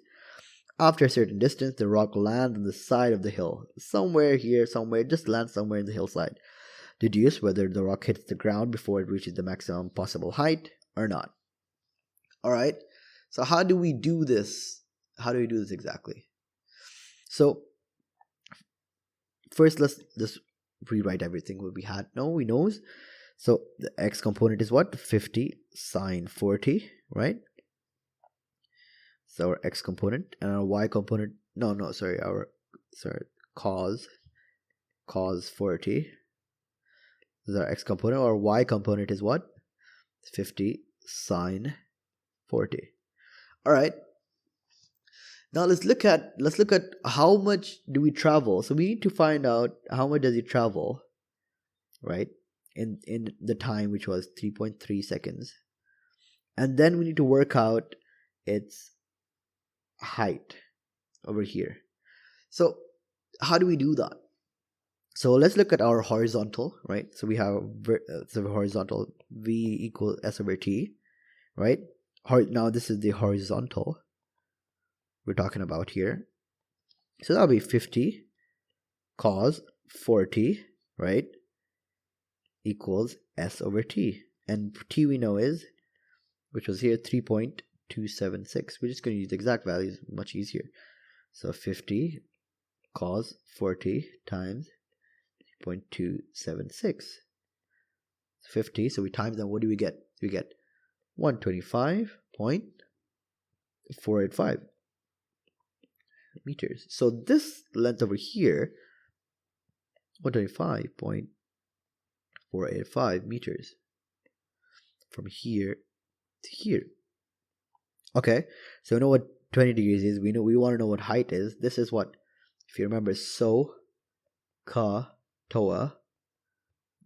After a certain distance, the rock lands on the side of the hill. Somewhere here, somewhere, just lands somewhere in the hillside. Deduce whether the rock hits the ground before it reaches the maximum possible height or not. Alright, so how do we do this? How do we do this exactly? So, first let's just rewrite everything what we had. No, we know. So, the x component is what? 50 sine 40, right? So our x component, and our y component, cos 40 is our x component. Our y component is what? 50 sine 40. All right, now let's look at how much do we travel. So we need to find out how much does it travel, right, in the time, which was 3.3 seconds, and then we need to work out its height over here. So how do we do that? So let's look at our horizontal, right? So we have horizontal v equals s over t, right? Now this is the horizontal we're talking about here. So that'll be 50 cos 40, right, equals s over t. And t we know is, which was here, 3.276. We're just going to use the exact values, much easier. So 50 cos 40 times 0.276. 50, so we times them, what do we get? We get 125.485 meters. So this length over here, 125.485 meters from here to here. Okay, so we know what 20 degrees is. We want to know what height is. This is what, if you remember, so ka toa,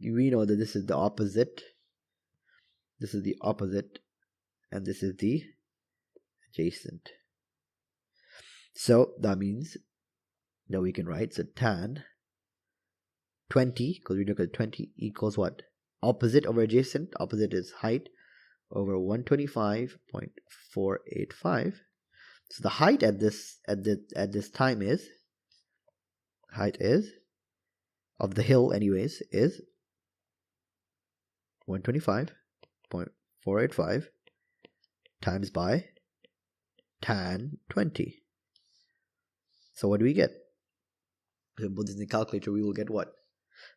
we know that this is the opposite, this is the opposite, and this is the adjacent. So that means that we can write, so tan 20, because we look at 20, equals what? Opposite over adjacent. Opposite is height over 125.485. So the height at this time is, height is of the hill anyways, is 125.485 times by tan 20. So what do we get? If we put this in the calculator, we will get what?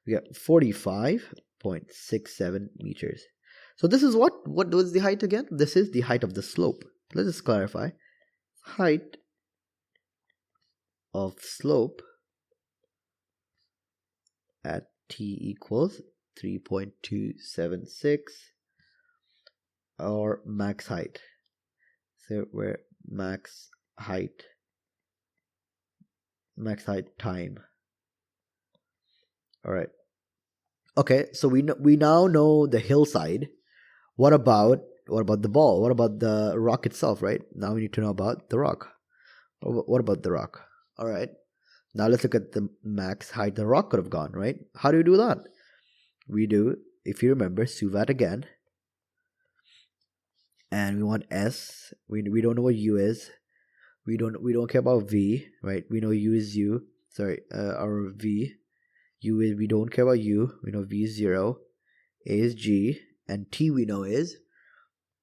We get 45.67 meters. So this is what was the height again? This is the height of the slope. Let's just clarify. Height of slope at t equals 3.276, or max height. So we're max height time. All right. Okay, so we now know the hillside. What about the ball? What about the rock itself, right? Now we need to know about the rock. What about the rock? All right. Now let's look at the max height the rock could have gone, right? How do we do that? We do, if you remember, suvat again. And we want S. We don't know what U is. We don't care about V, right? We know U is U. Sorry, our V. U is, we don't care about U. We know V is 0. A is G. And T we know is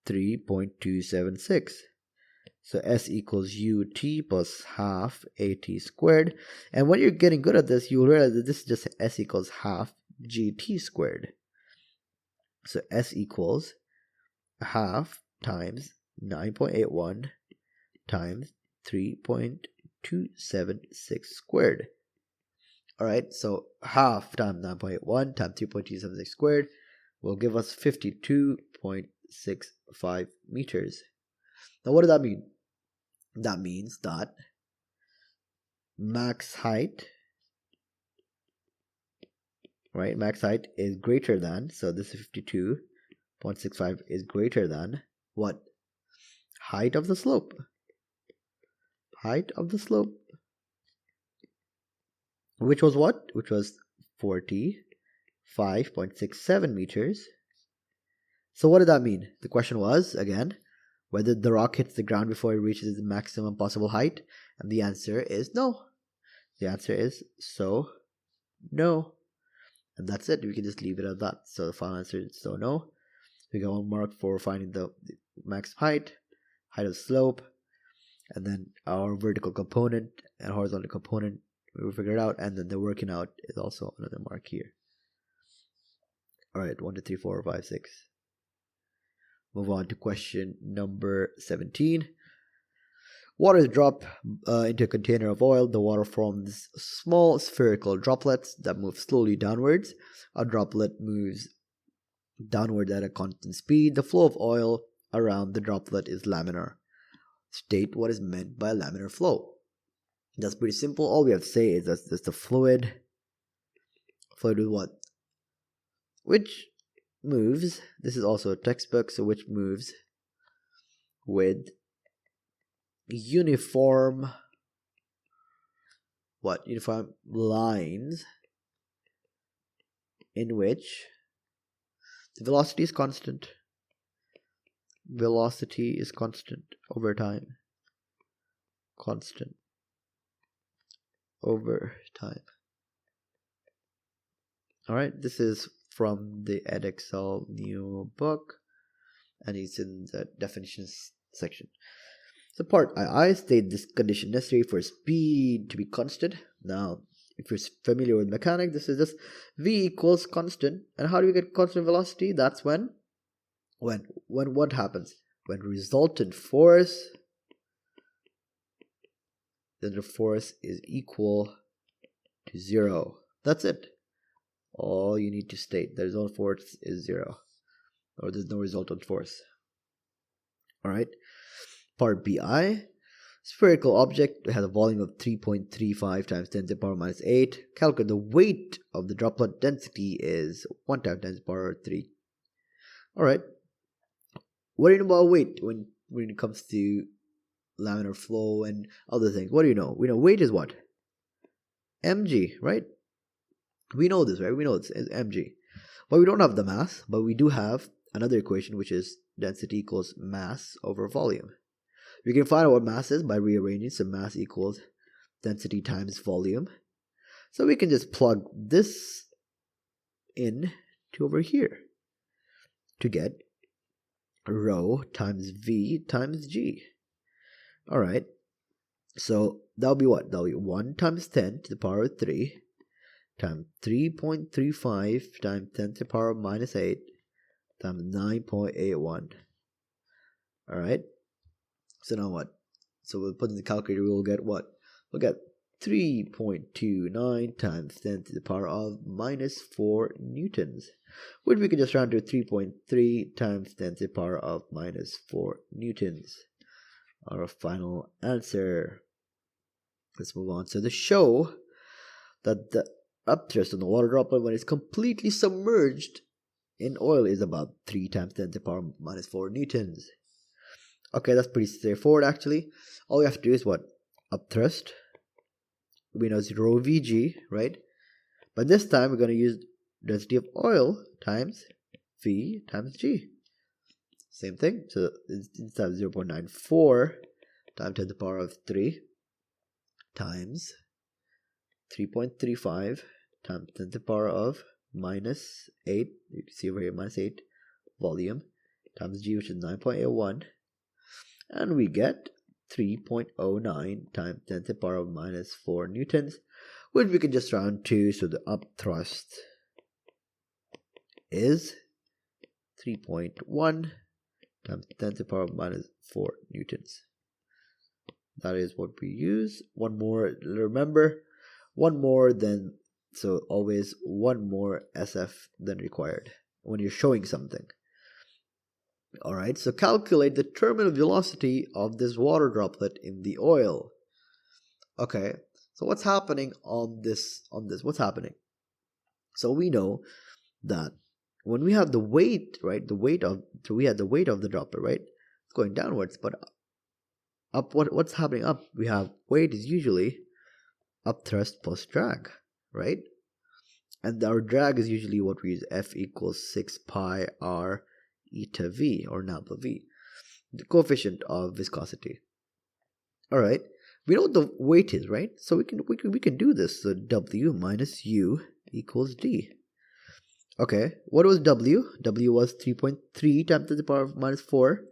3.276. So S equals UT plus half AT squared. And when you're getting good at this, you'll realize that this is just S equals half GT squared. So S equals half times 9.81 times 3.276 3.276 squared. Alright, so half times 9.81 times 3.276 squared will give us 52.65 meters. Now what does that mean? That means that max height, right, max height is greater than, so this is 52.65 is greater than what? Height of the slope. Height of the slope. Which was what? Which was 45.67 meters. So what did that mean? The question was, again, whether the rock hits the ground before it reaches the maximum possible height. And the answer is no. The answer is so no. And that's it. We can just leave it at that. So the final answer is so no. We got 1 mark for finding the max height of slope, and then our vertical component and horizontal component we will figure it out, and then the working out is also another mark here. Alright, 1, 2, 3, 4, 5, 6. Move on to question number 17. Water is dropped into a container of oil. The water forms small spherical droplets that move slowly downwards. A droplet moves downward at a constant speed. The flow of oil around the droplet is laminar. State what is meant by laminar flow. That's pretty simple. All we have to say is that's the fluid. Fluid with what? Which moves. This is also a textbook, so which moves with uniform lines in which the velocity is constant. Velocity is constant over time. Constant over time. Alright, this is from the Edexcel new book, and it's in the definitions section. So part II state this condition necessary for speed to be constant. Now, if you're familiar with mechanics, this is just V equals constant. And how do we get constant velocity? That's when what happens? When resultant force, then the force is equal to 0. That's it. All you need to state. The resultant force is 0. Or there's no resultant force. Alright. Part BI. Spherical object has a volume of 3.35 times 10 to the power minus 8. Calculate the weight of the droplet. Density is 1 times 10 to the power 3. Alright. What do you know about weight when it comes to laminar flow and other things? What do you know? We know weight is what? mg, right? We know this, right? We know it's mg. But we don't have the mass, but we do have another equation, which is density equals mass over volume. We can find out what mass is by rearranging. So mass equals density times volume. So we can just plug this in to over here to get rho times V times G. Alright. So that'll be what? That'll be 1 times 10 to the power of 3 times 3.35 times 10 to the power of minus 8 times 9.81. Alright. So now what? So we'll put in the calculator, we'll get what? We'll get 3.29 times 10 to the power of minus 4 newtons, which we can just round to 3.3 times 10 to the power of minus 4 newtons. Our final answer. Let's move on. So to show that the upthrust on the water droplet when it's completely submerged in oil is about 3 times 10 to the power minus 4 newtons. Okay, that's pretty straightforward actually. All we have to do is what? Upthrust. We know it's rho Vg, right? But this time we're going to use density of oil times V times G. Same thing. So instead of 0.94 times 10 to the power of 3 times 3.35 times 10 to the power of minus 8. You can see over here minus 8 volume times G, which is 9.81. And we get 3.09 times 10 to the power of minus 4 newtons, which we can just round to. So the upthrust is 3.1 times 10 to the power of minus 4 newtons. That is what we use. One more, remember, one more than, so always one more SF than required when you're showing something. Alright, so calculate the terminal velocity of this water droplet in the oil. Okay, so what's happening on this? What's happening? So we know that when we have the weight, right, we had the weight of the droplet, right? It's going downwards, but up, what's happening up? We have weight is usually up thrust plus drag, right? And our drag is usually what we use, F equals 6 pi r eta v, or napa v, the coefficient of viscosity. All right, we know what the weight is, right? So we can do this. So W minus U equals D. Okay, what was W? W was 3.3 times to the power of minus 4.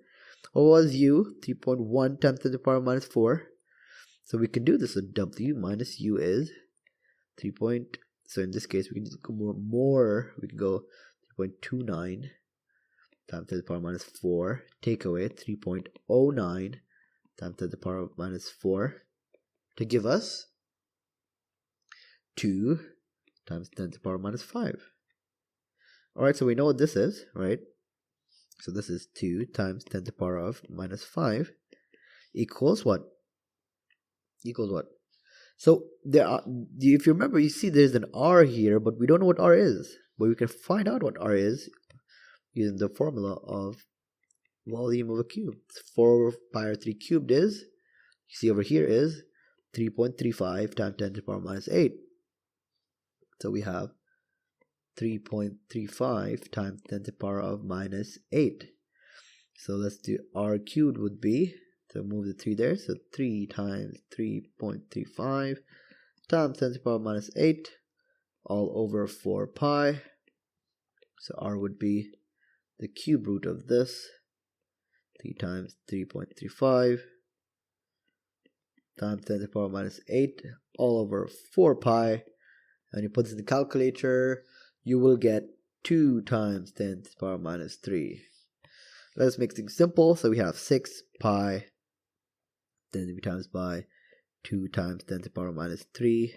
What was U? 3.1 times to the power of minus 4. So we can do this. So W minus U is 3. So in this case, we can go more. We can go 3.29 times to the power of minus 4. Take away 3.09 times to the power of minus 4 to give us 2 times 10 to the power of minus 5. Alright, so we know what this is, right? So this is 2 times 10 to the power of minus 5 equals what? Equals what? So there are, if you remember, you see there's an R here, but we don't know what R is. But we can find out what R is using the formula of volume of a cube. It's 4 pi r 3 cubed is, you see over here is 3.35 times 10 to the power minus 8. So we have 3.35 times 10 to the power of minus 8. So let's do r cubed would be, to move the 3 there, so 3 times 3.35 times 10 to the power minus 8 all over 4 pi. So r would be the cube root of this, 3 times 3.35 times 10 to the power minus 8 all over 4 pi. And you put this in the calculator, you will get 2 times 10 to the power minus 3. Let's make things simple. So we have 6 pi, then we times by 2 times 10 to the power minus 3,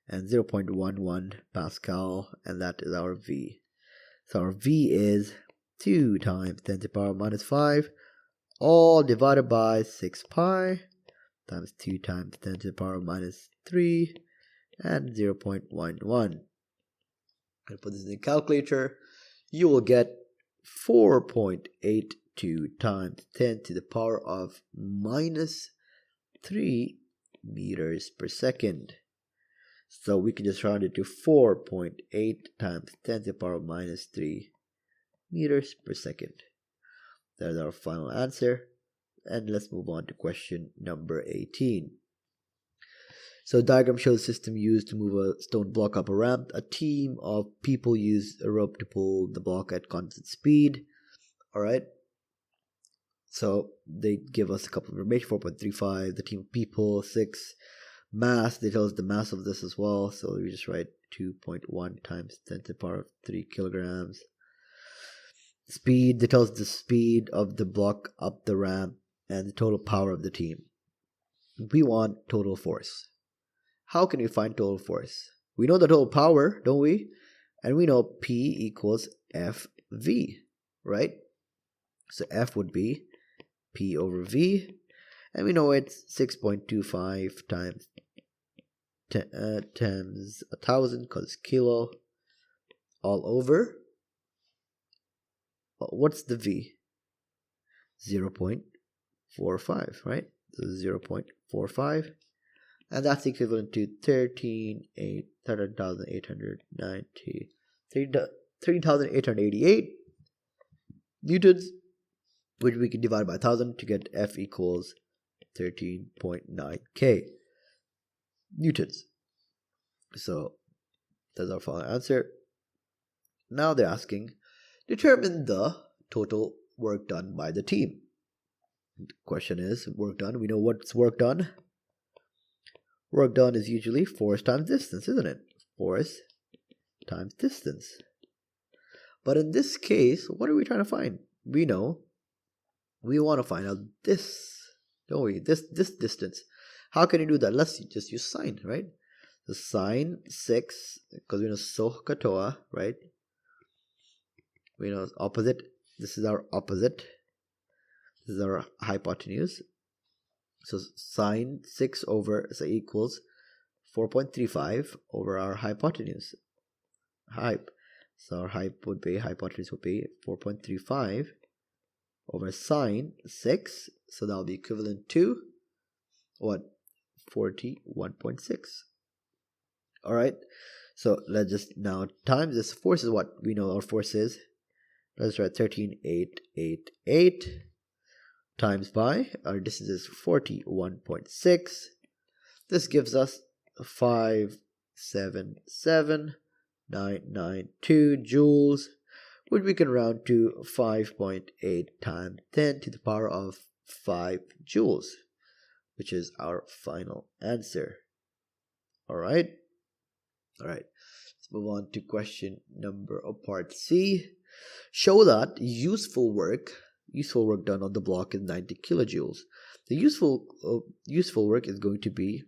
and 0.11 Pascal, and that is our V. So our V is 2 times 10 to the power minus 5, all divided by 6 pi, times 2 times 10 to the power minus 3, and 0.11. And put this in the calculator, you will get 4.82 times 10 to the power of minus 3 meters per second. So we can just round it to 4.8 times 10 to the power of minus 3 meters per second. That's our final answer. And let's move on to question number 18. So diagram shows a system used to move a stone block up a ramp. A team of people use a rope to pull the block at constant speed. Alright. So they give us a couple of information, 4.35, the team of people, 6. Mass, they tell us the mass of this as well. So we just write 2.1 times 10 to the power of 3 kilograms. Speed, they tell us the speed of the block up the ramp and the total power of the team. We want total force. How can we find total force? We know the total power, don't we? And we know P equals FV, right? So F would be P over V. And we know it's 6.25 times 1,000, because it's kilo, all over. What's the V? 0.45, right? So 0.45. And that's equivalent to 3,888 newtons, which we can divide by 1,000 to get F equals 13.9 K newtons. So that's our final answer. Now they're asking, determine the total work done by the team. The question is, work done. We know what's work done. Work done is usually force times distance, isn't it? Force times distance. But in this case, what are we trying to find? We know we want to find out this. don't we? This distance. How can you do that? Let's just use sine, right? The sine 6, because we know SOHCAHTOA, right? We know opposite. This is our opposite. This is our hypotenuse. So sine 6 over, so equals 4.35 over our hypotenuse. Hype. So our hypotenuse would be 4.35 over sine 6. So that will be equivalent to what? 41.6. Alright. So let's just now times this. Force is what we know our force is. Let's try 13,888 times by our distance is 41.6. This gives us 577,992 joules, which we can round to 5.8 times 10 to the power of 5 joules, which is our final answer. Alright. Let's move on to question number of part C. Show that useful work done on the block is 90 kilojoules. The useful work is going to be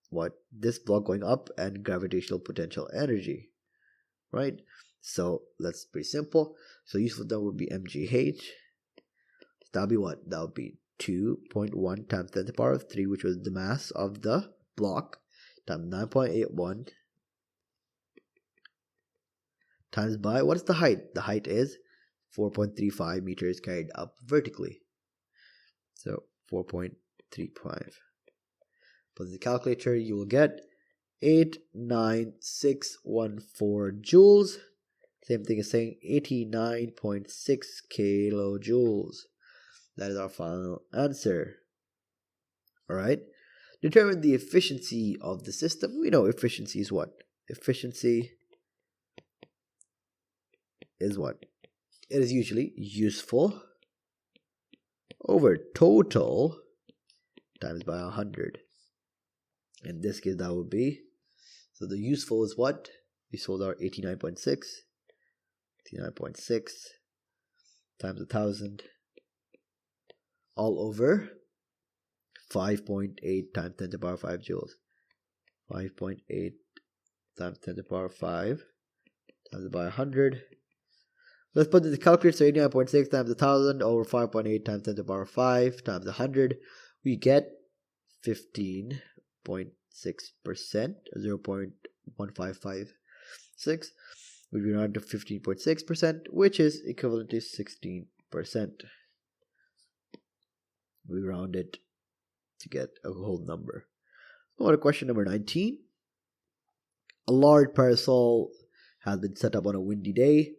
what? This block going up and gravitational potential energy, right? So that's pretty simple. So useful done would be mgh. So that'll be what? That'll be 2.1 times 10 to the power of 3, which was the mass of the block, times 9.81 times by, what is the height? The height is 4.35 meters carried up vertically. So 4.35. Put in the calculator, you will get 89614 joules. Same thing as saying 89.6 kilojoules. That is our final answer. Alright. Determine the efficiency of the system. We know efficiency is what? Efficiency is what? It is usually useful over total times by 100. In this case, that would be, so the useful is what? We sold our 89.6 times 1000 all over 5.8 times 10 to the power 5 joules. 5.8 times 10 to the power 5 times by 100. Let's put in the calculator. So 89.6 times 1000 over 5.8 times 10 to the power 5 times 100. We get 15.6%, 0.1556, which we round to 15.6%, which is equivalent to 16%. We round it to get a whole number. Go to question number 19. A large parasol has been set up on a windy day.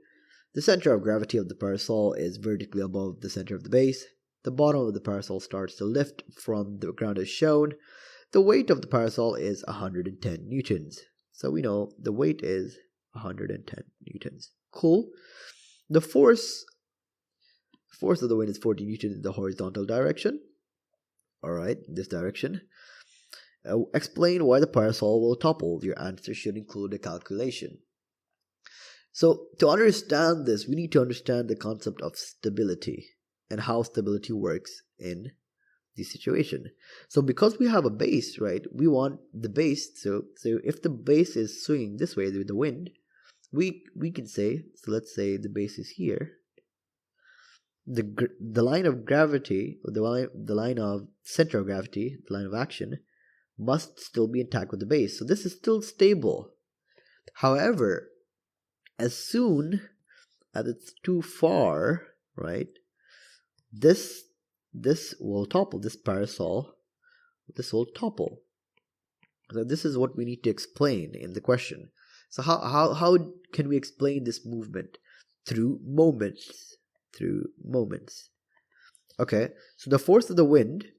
The center of gravity of the parasol is vertically above the center of the base. The bottom of the parasol starts to lift from the ground as shown. The weight of the parasol is 110 newtons. So we know the weight is 110 newtons. Cool. The force of the wind is 40 newtons in the horizontal direction. Alright, this direction. Explain why the parasol will topple. Your answer should include a calculation. So to understand this, we need to understand the concept of stability and how stability works in this situation. So because we have a base, right, we want the base, so if the base is swinging this way with the wind, we can say, so let's say the base is here, the line of gravity, or the line of center of gravity, the line of action, must still be intact with the base. So this is still stable. However, as soon as it's too far, right, this will topple. This parasol, this will topple. So this is what we need to explain in the question. So how can we explain this movement? Through moments. Okay, so the force of the wind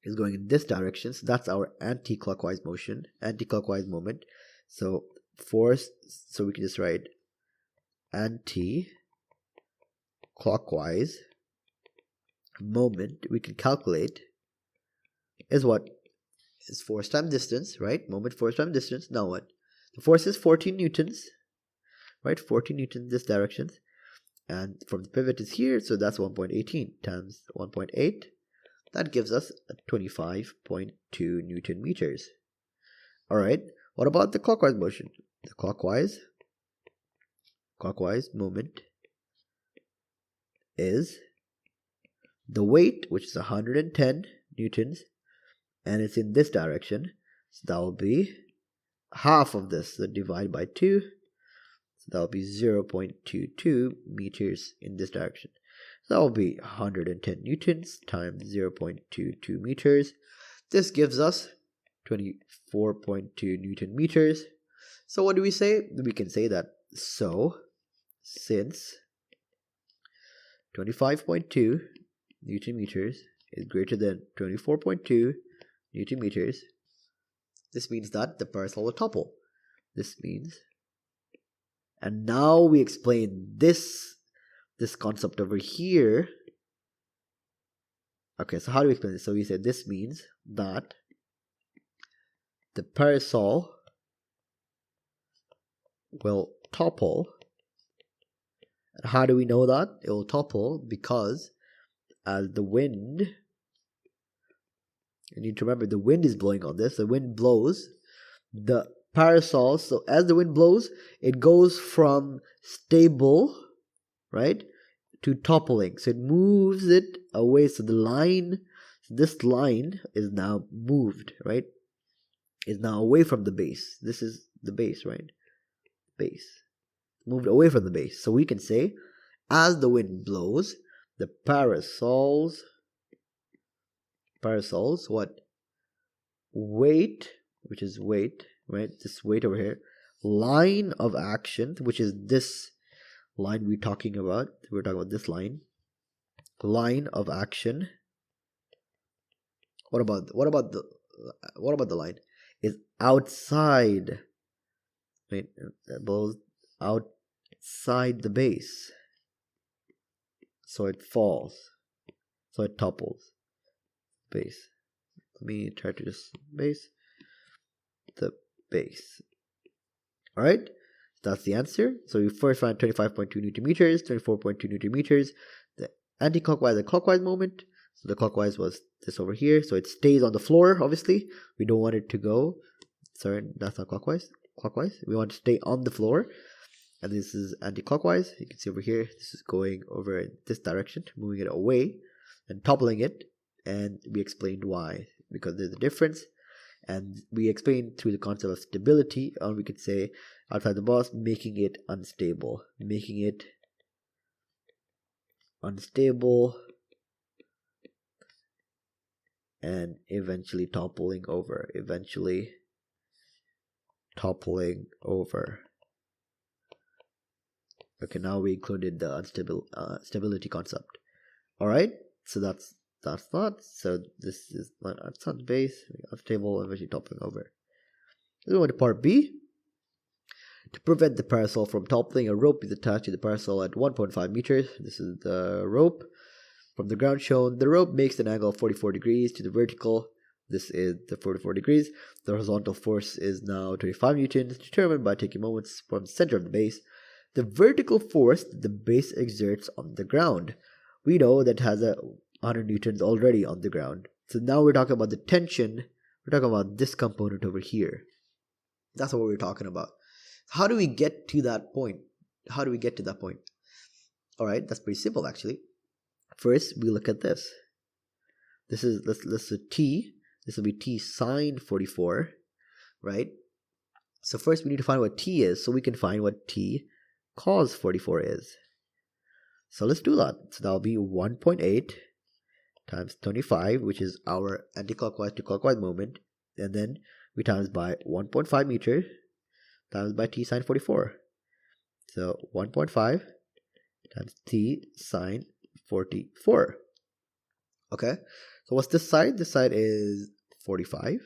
is going in this direction. So that's our anti-clockwise motion, anti-clockwise moment. So force, so we can just write anti-clockwise moment, we can calculate, is what? Is force times distance, right? Moment, force times distance. Now what? The force is 14 newtons, right? 14 newtons in this direction. And from the pivot is here, so that's 1.18 times 1.8 That gives us 25.2 Newton meters. Alright, what about the clockwise motion? The clockwise movement is the weight, which is 110 newtons, and it's in this direction. So that will be half of this, so divide by 2. So that will be 0.22 meters in this direction. So that will be 110 newtons times 0.22 meters. This gives us 24.2 Newton meters. So what do we say? We can say that since 25.2 Newton meters is greater than 24.2 Newton meters, this means that the parasol will topple. This means, and now we explain this concept over here. Okay, so how do we explain this? So we said this means that the parasol will topple. And how do we know that? It will topple because as the wind, you need to remember the wind is blowing on this, the wind blows, the parasol, so as the wind blows, it goes from stable, right, to toppling. So it moves it away. So the line, this line is now moved, right? Is now away from the base. This is the base, right? Base. Moved away from the base. So we can say, as the wind blows, the parasols, what? Weight, which is weight, right? This weight over here. Line of action, which is this line we're talking about. We're talking about this line. Line of action. What about the line? Is outside, right? Blows outside the base, so it falls, so it topples. Base. Let me try to just base the base. All right, that's the answer. So we first find 25.2 Newton meters, 24.2 Newton meters. The anti-clockwise and clockwise moment. So the clockwise was this over here, so it stays on the floor. Obviously, we don't want it to go. Sorry, that's not clockwise. Clockwise, we want to stay on the floor. And this is anti-clockwise. You can see over here, this is going over in this direction, moving it away and toppling it. And we explained why, because there's a difference. And we explained through the concept of stability, or we could say outside the box, making it unstable, and eventually toppling over, Okay, now we included the stability concept. All right, so that's that. So this is not outside base, unstable, eventually toppling over. Let's go to part B. To prevent the parasol from toppling, a rope is attached to the parasol at 1.5 meters. This is the rope. From the ground shown, the rope makes an angle of 44 degrees to the vertical. This is the 44 degrees. The horizontal force is now 25 newtons, determined by taking moments from the center of the base. The vertical force that the base exerts on the ground, we know that has 100 newtons already on the ground. So now we're talking about the tension. We're talking about this component over here. That's what we're talking about. How do we get to that point? All right, that's pretty simple actually. First, we look at this. This is let's t. This will be t sine 44, right? So first we need to find what t is, so we can find what t cos 44 is. So let's do that. So that will be 1.8 times 25, which is our anti-clockwise to clockwise moment, and then we times by 1.5 meters times by t sine 44. So 1.5 times t sine 44. Okay, so what's this side? This side is 45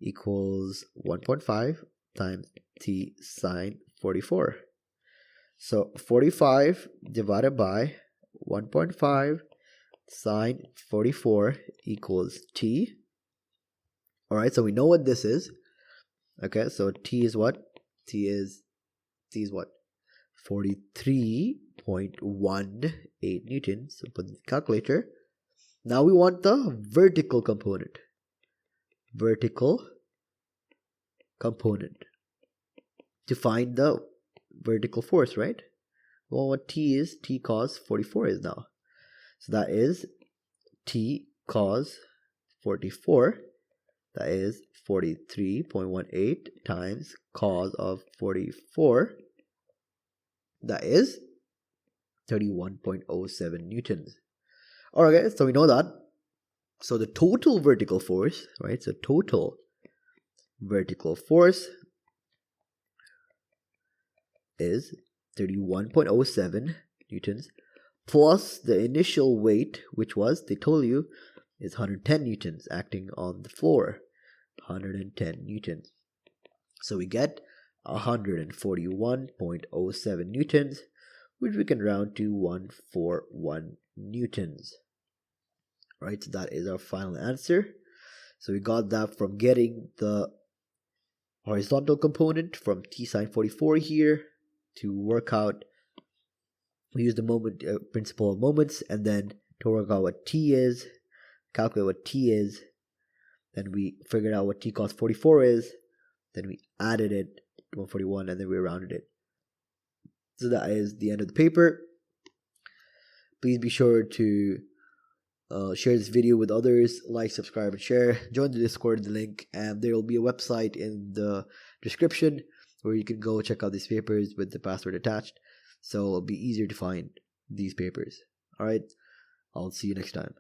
equals 1.5 times t sine 44. So 45 divided by 1.5 sine 44 equals t. All right, so we know what this is. Okay, so t is what? T is what? 43.18 newtons. So put the calculator. Now we want the vertical component. Vertical component. To find the vertical force, right? Well, what T is, T cos 44 is now. So that is T cos 44. That is 43.18 times cos of 44. That is 31.07 newtons. Alright guys, so we know that. So the total vertical force, right? So total vertical force is 31.07 newtons plus the initial weight, which was, they told you, is 110 newtons acting on the floor. 110 newtons. So we get 141.07 newtons, which we can round to 141 newtons. Right, so that is our final answer. So we got that from getting the horizontal component from T sine 44 here to work out. We use the moment principle of moments, and then to work out what T is, calculate what T is. Then we figured out what T cos 44 is. Then we added it to 141, and then we rounded it. So that is the end of the paper. Please be sure to share this video with others, like, subscribe, and share. Join the Discord, the link, and there will be a website in the description where you can go check out these papers with the password attached. So it'll be easier to find these papers. Alright, I'll see you next time.